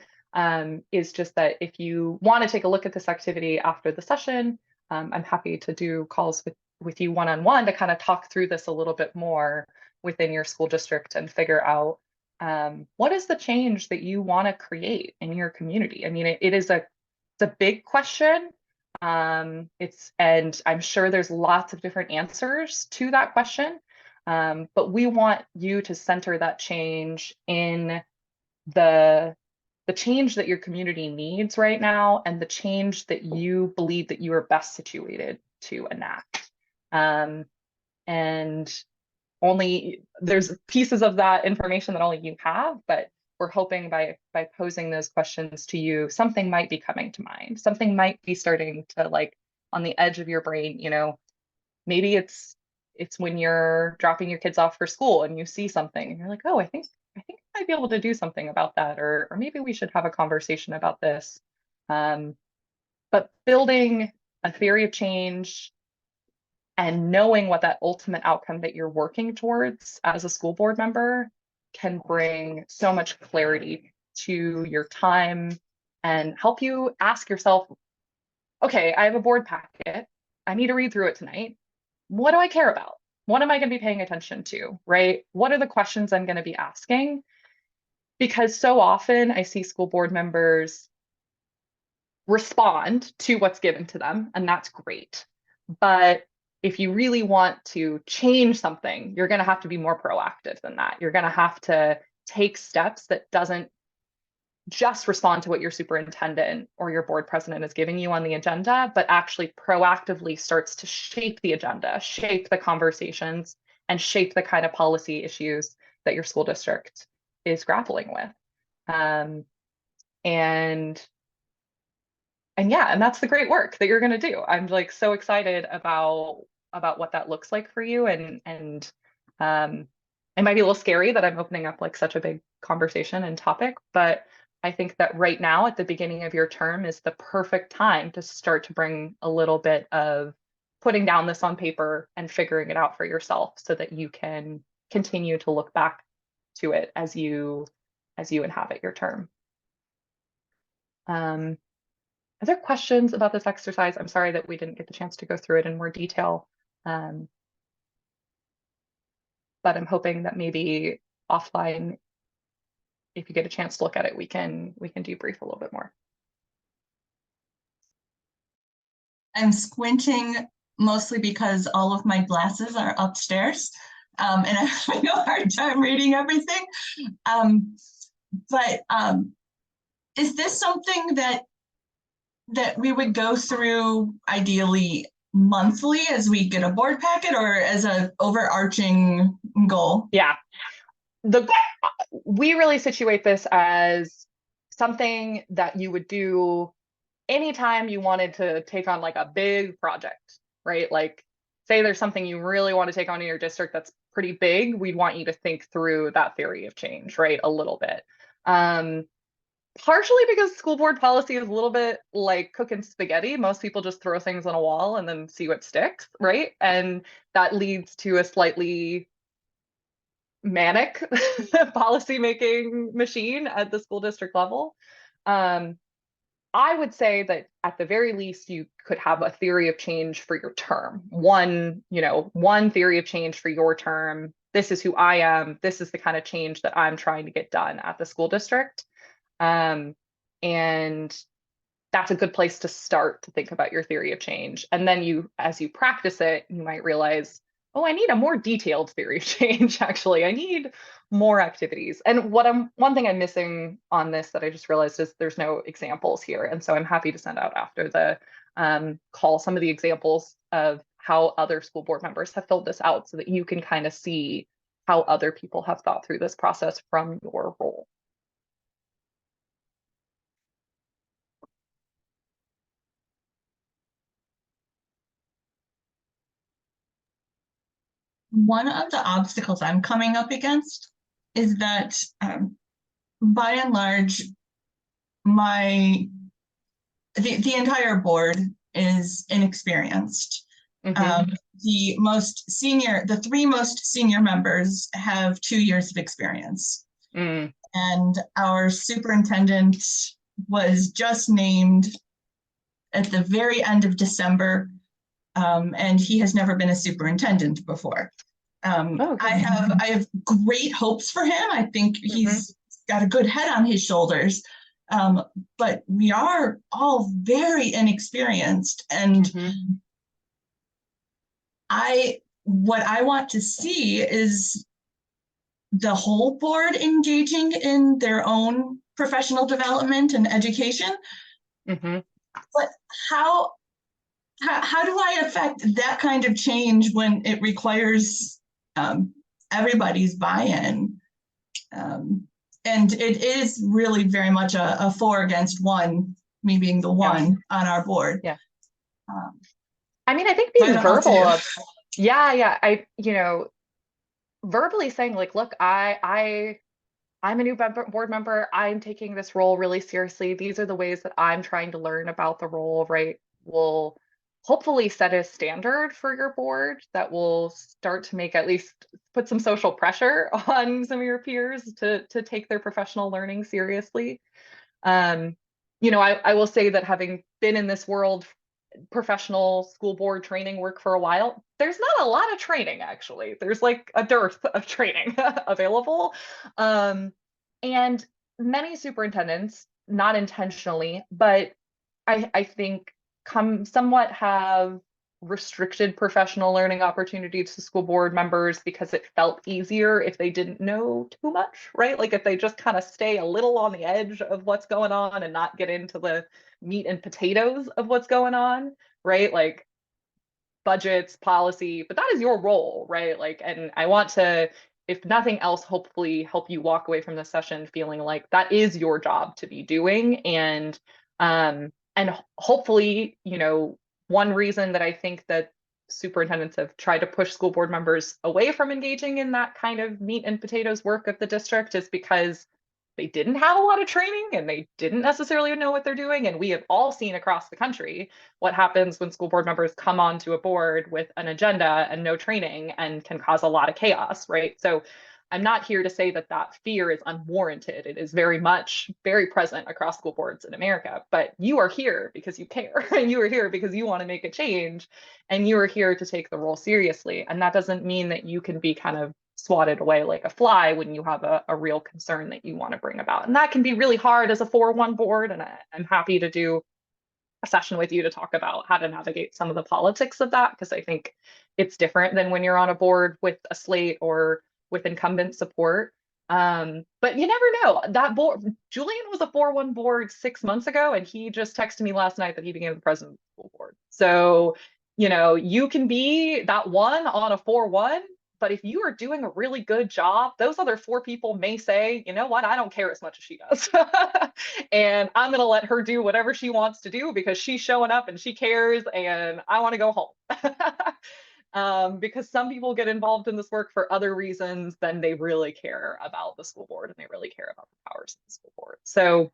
is just that if you want to take a look at this activity after the session, I'm happy to do calls with you one-on-one to kind of talk through this a little bit more within your school district and figure out what is the change that you want to create in your community. I mean, it's a big question. And I'm sure there's lots of different answers to that question. But we want you to center that change in the change that your community needs right now and the change that you believe that you are best situated to enact. And there's pieces of that information that only you have, but we're hoping by posing those questions to you, something might be coming to mind. Something might be starting to, like, on the edge of your brain, you know, maybe it's when you're dropping your kids off for school and you see something and you're like, oh, I think I might be able to do something about that, or maybe we should have a conversation about this. But building a theory of change and knowing what that ultimate outcome that you're working towards as a school board member can bring so much clarity to your time and help you ask yourself, okay, I have a board packet. I need to read through it tonight. What do I care about? What am I going to be paying attention to, right? What are the questions I'm going to be asking? Because so often I see school board members respond to what's given to them, and that's great. But if you really want to change something, you're going to have to be more proactive than that. You're going to have to take steps that doesn't just respond to what your superintendent or your board president is giving you on the agenda, but actually proactively starts to shape the agenda, shape the conversations, and shape the kind of policy issues that your school district is grappling with. And that's the great work that you're going to do. I'm like so excited about what that looks like for you, and it might be a little scary that I'm opening up like such a big conversation and topic, but I think that right now at the beginning of your term is the perfect time to start to bring a little bit of putting down this on paper and figuring it out for yourself so that you can continue to look back to it as you inhabit your term. Other questions about this exercise? I'm sorry that we didn't get the chance to go through it in more detail. But I'm hoping that maybe offline, if you get a chance to look at it, we can debrief a little bit more. I'm squinting mostly because all of my glasses are upstairs, and I'm having a hard time reading everything. But is this something that we would go through ideally monthly as we get a board packet, or as an overarching goal? Yeah, we really situate this as something that you would do anytime you wanted to take on like a big project, right? Like, say there's something you really want to take on in your district that's pretty big, we'd want you to think through that theory of change, right? A little bit. Partially because school board policy is a little bit like cooking spaghetti. Most people just throw things on a wall and then see what sticks, right? And that leads to a slightly manic policymaking machine at the school district level. I would say that at the very least, you could have a theory of change for your term. One theory of change for your term. This is who I am. This is the kind of change that I'm trying to get done at the school district. And that's a good place to start to think about your theory of change. And then you, as you practice it, you might realize, oh, I need a more detailed theory of change, actually. I need more activities. And one thing I'm missing on this that I just realized is there's no examples here. And so I'm happy to send out after the call some of the examples of how other school board members have filled this out so that you can kind of see how other people have thought through this process from your role. One of the obstacles I'm coming up against is that, by and large, the entire board is inexperienced. Mhm. The three most senior members have 2 years of experience. Mm. And our superintendent was just named at the very end of December, and he has never been a superintendent before. Oh, I have great hopes for him. I think he's got a good head on his shoulders, but we are all very inexperienced, and what I want to see is the whole board engaging in their own professional development and education. But how do I affect that kind of change when it requires everybody's buy-in? And it is really very much a 4 against 1, me being the one on our board. Yeah. I mean, I think being verbal, verbally saying like, look, I'm a new board member. I'm taking this role really seriously. These are the ways that I'm trying to learn about the role, right? Will hopefully set a standard for your board that will start to make, at least put some social pressure on some of your peers to take their professional learning seriously. I will say that having been in this world, professional school board training work for a while, there's not a lot of training, actually. There's like a dearth of training available. And many superintendents, not intentionally, but I think somewhat have restricted professional learning opportunities to school board members because it felt easier if they didn't know too much, right? Like if they just kind of stay a little on the edge of what's going on and not get into the meat and potatoes of what's going on, right? Like budgets, policy, but that is your role, right? Like, and I want to, if nothing else, hopefully help you walk away from the session feeling like that is your job to be doing. And hopefully, one reason that I think that superintendents have tried to push school board members away from engaging in that kind of meat and potatoes work of the district is because they didn't have a lot of training and they didn't necessarily know what they're doing. And we have all seen across the country what happens when school board members come onto a board with an agenda and no training and can cause a lot of chaos, right? So I'm not here to say that that fear is unwarranted. It is very much very present across school boards in America, but you are here because you care and you are here because you want to make a change and you are here to take the role seriously. And that doesn't mean that you can be kind of swatted away like a fly when you have a real concern that you want to bring about. And that can be really hard as a 4-1 board. And I'm happy to do a session with you to talk about how to navigate some of the politics of that, because I think it's different than when you're on a board with a slate or with incumbent support. But you never know. That board, Julian was a 4-1 board 6 months ago, and he just texted me last night that he became the president of the school board. So, you can be that one on a 4-1, but if you are doing a really good job, those other 4 people may say, you know what, I don't care as much as she does. And I'm going to let her do whatever she wants to do because she's showing up and she cares and I want to go home. Because some people get involved in this work for other reasons than they really care about the school board and they really care about the powers of the school board. So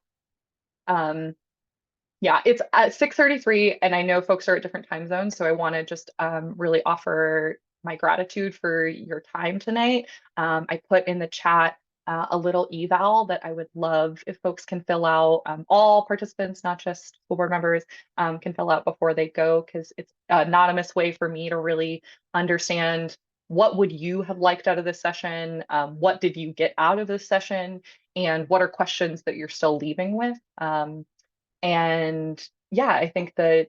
yeah, it's at 6:33 and I know folks are at different time zones. So I want to just really offer my gratitude for your time tonight. I put in the chat a little eval that I would love if folks can fill out. All participants, not just school board members, can fill out before they go, because it's an anonymous way for me to really understand what would you have liked out of this session, what did you get out of this session, and what are questions that you're still leaving with. And yeah, I think that,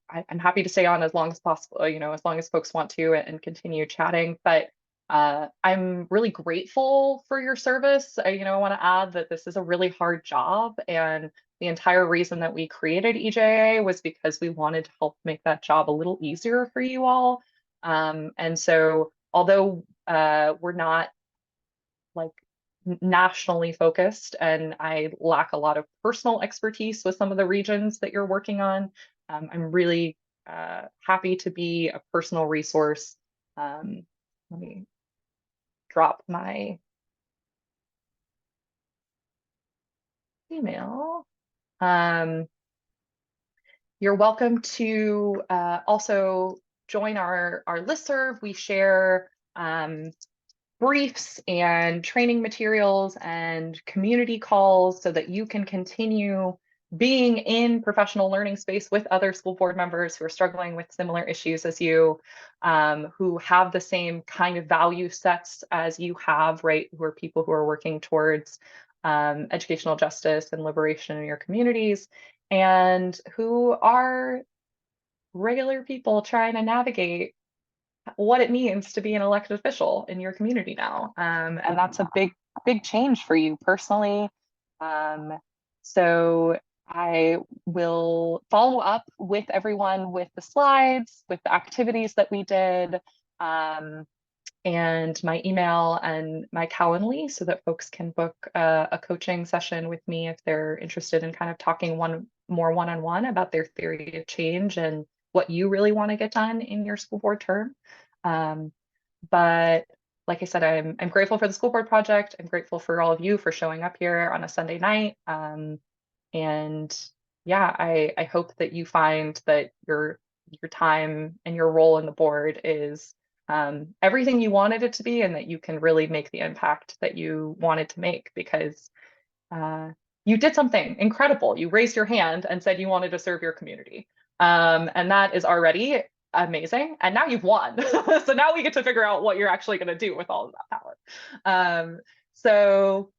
I'm happy to stay on as long as possible, as long as folks want to and continue chatting. But I'm really grateful for your service. I want to add that this is a really hard job, and the entire reason that we created EJA was because we wanted to help make that job a little easier for you all. And so although we're not like nationally focused, and I lack a lot of personal expertise with some of the regions that you're working on, I'm really happy to be a personal resource. Let me drop my email. You're welcome to also join our listserv. We share briefs and training materials and community calls so that you can continue being in professional learning space with other school board members who are struggling with similar issues as you, who have the same kind of value sets as you have, right? Who are people who are working towards educational justice and liberation in your communities, and who are regular people trying to navigate what it means to be an elected official in your community now. And that's a big change for you personally. So I will follow up with everyone with the slides, with the activities that we did, and my email and my Calendly, so that folks can book a coaching session with me if they're interested in kind of talking one-on-one about their theory of change and what you really want to get done in your school board term. But like I said, I'm grateful for the school board project. I'm grateful for all of you for showing up here on a Sunday night. And yeah, I hope that you find that your time and your role in the board is everything you wanted it to be, and that you can really make the impact that you wanted to make, because you did something incredible. You raised your hand and said you wanted to serve your community. And that is already amazing. And now you've won. So now we get to figure out what you're actually going to do with all of that power. So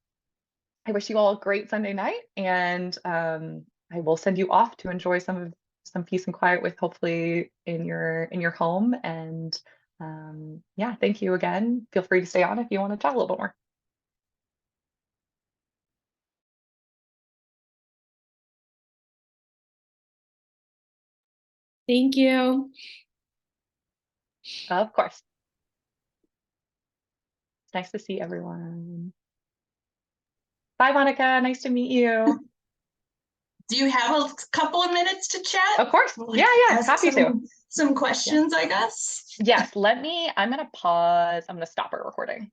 I wish you all a great Sunday night, and I will send you off to enjoy some peace and quiet with, hopefully, in your home. And yeah, thank you again. Feel free to stay on if you want to chat a little bit more. Thank you. Of course. It's nice to see everyone. Bye, Monica. Nice to meet you. Do you have a couple of minutes to chat? Of course. Yeah, Ask happy to. Some questions, I guess. Yes, I'm going to pause. I'm going to stop our recording.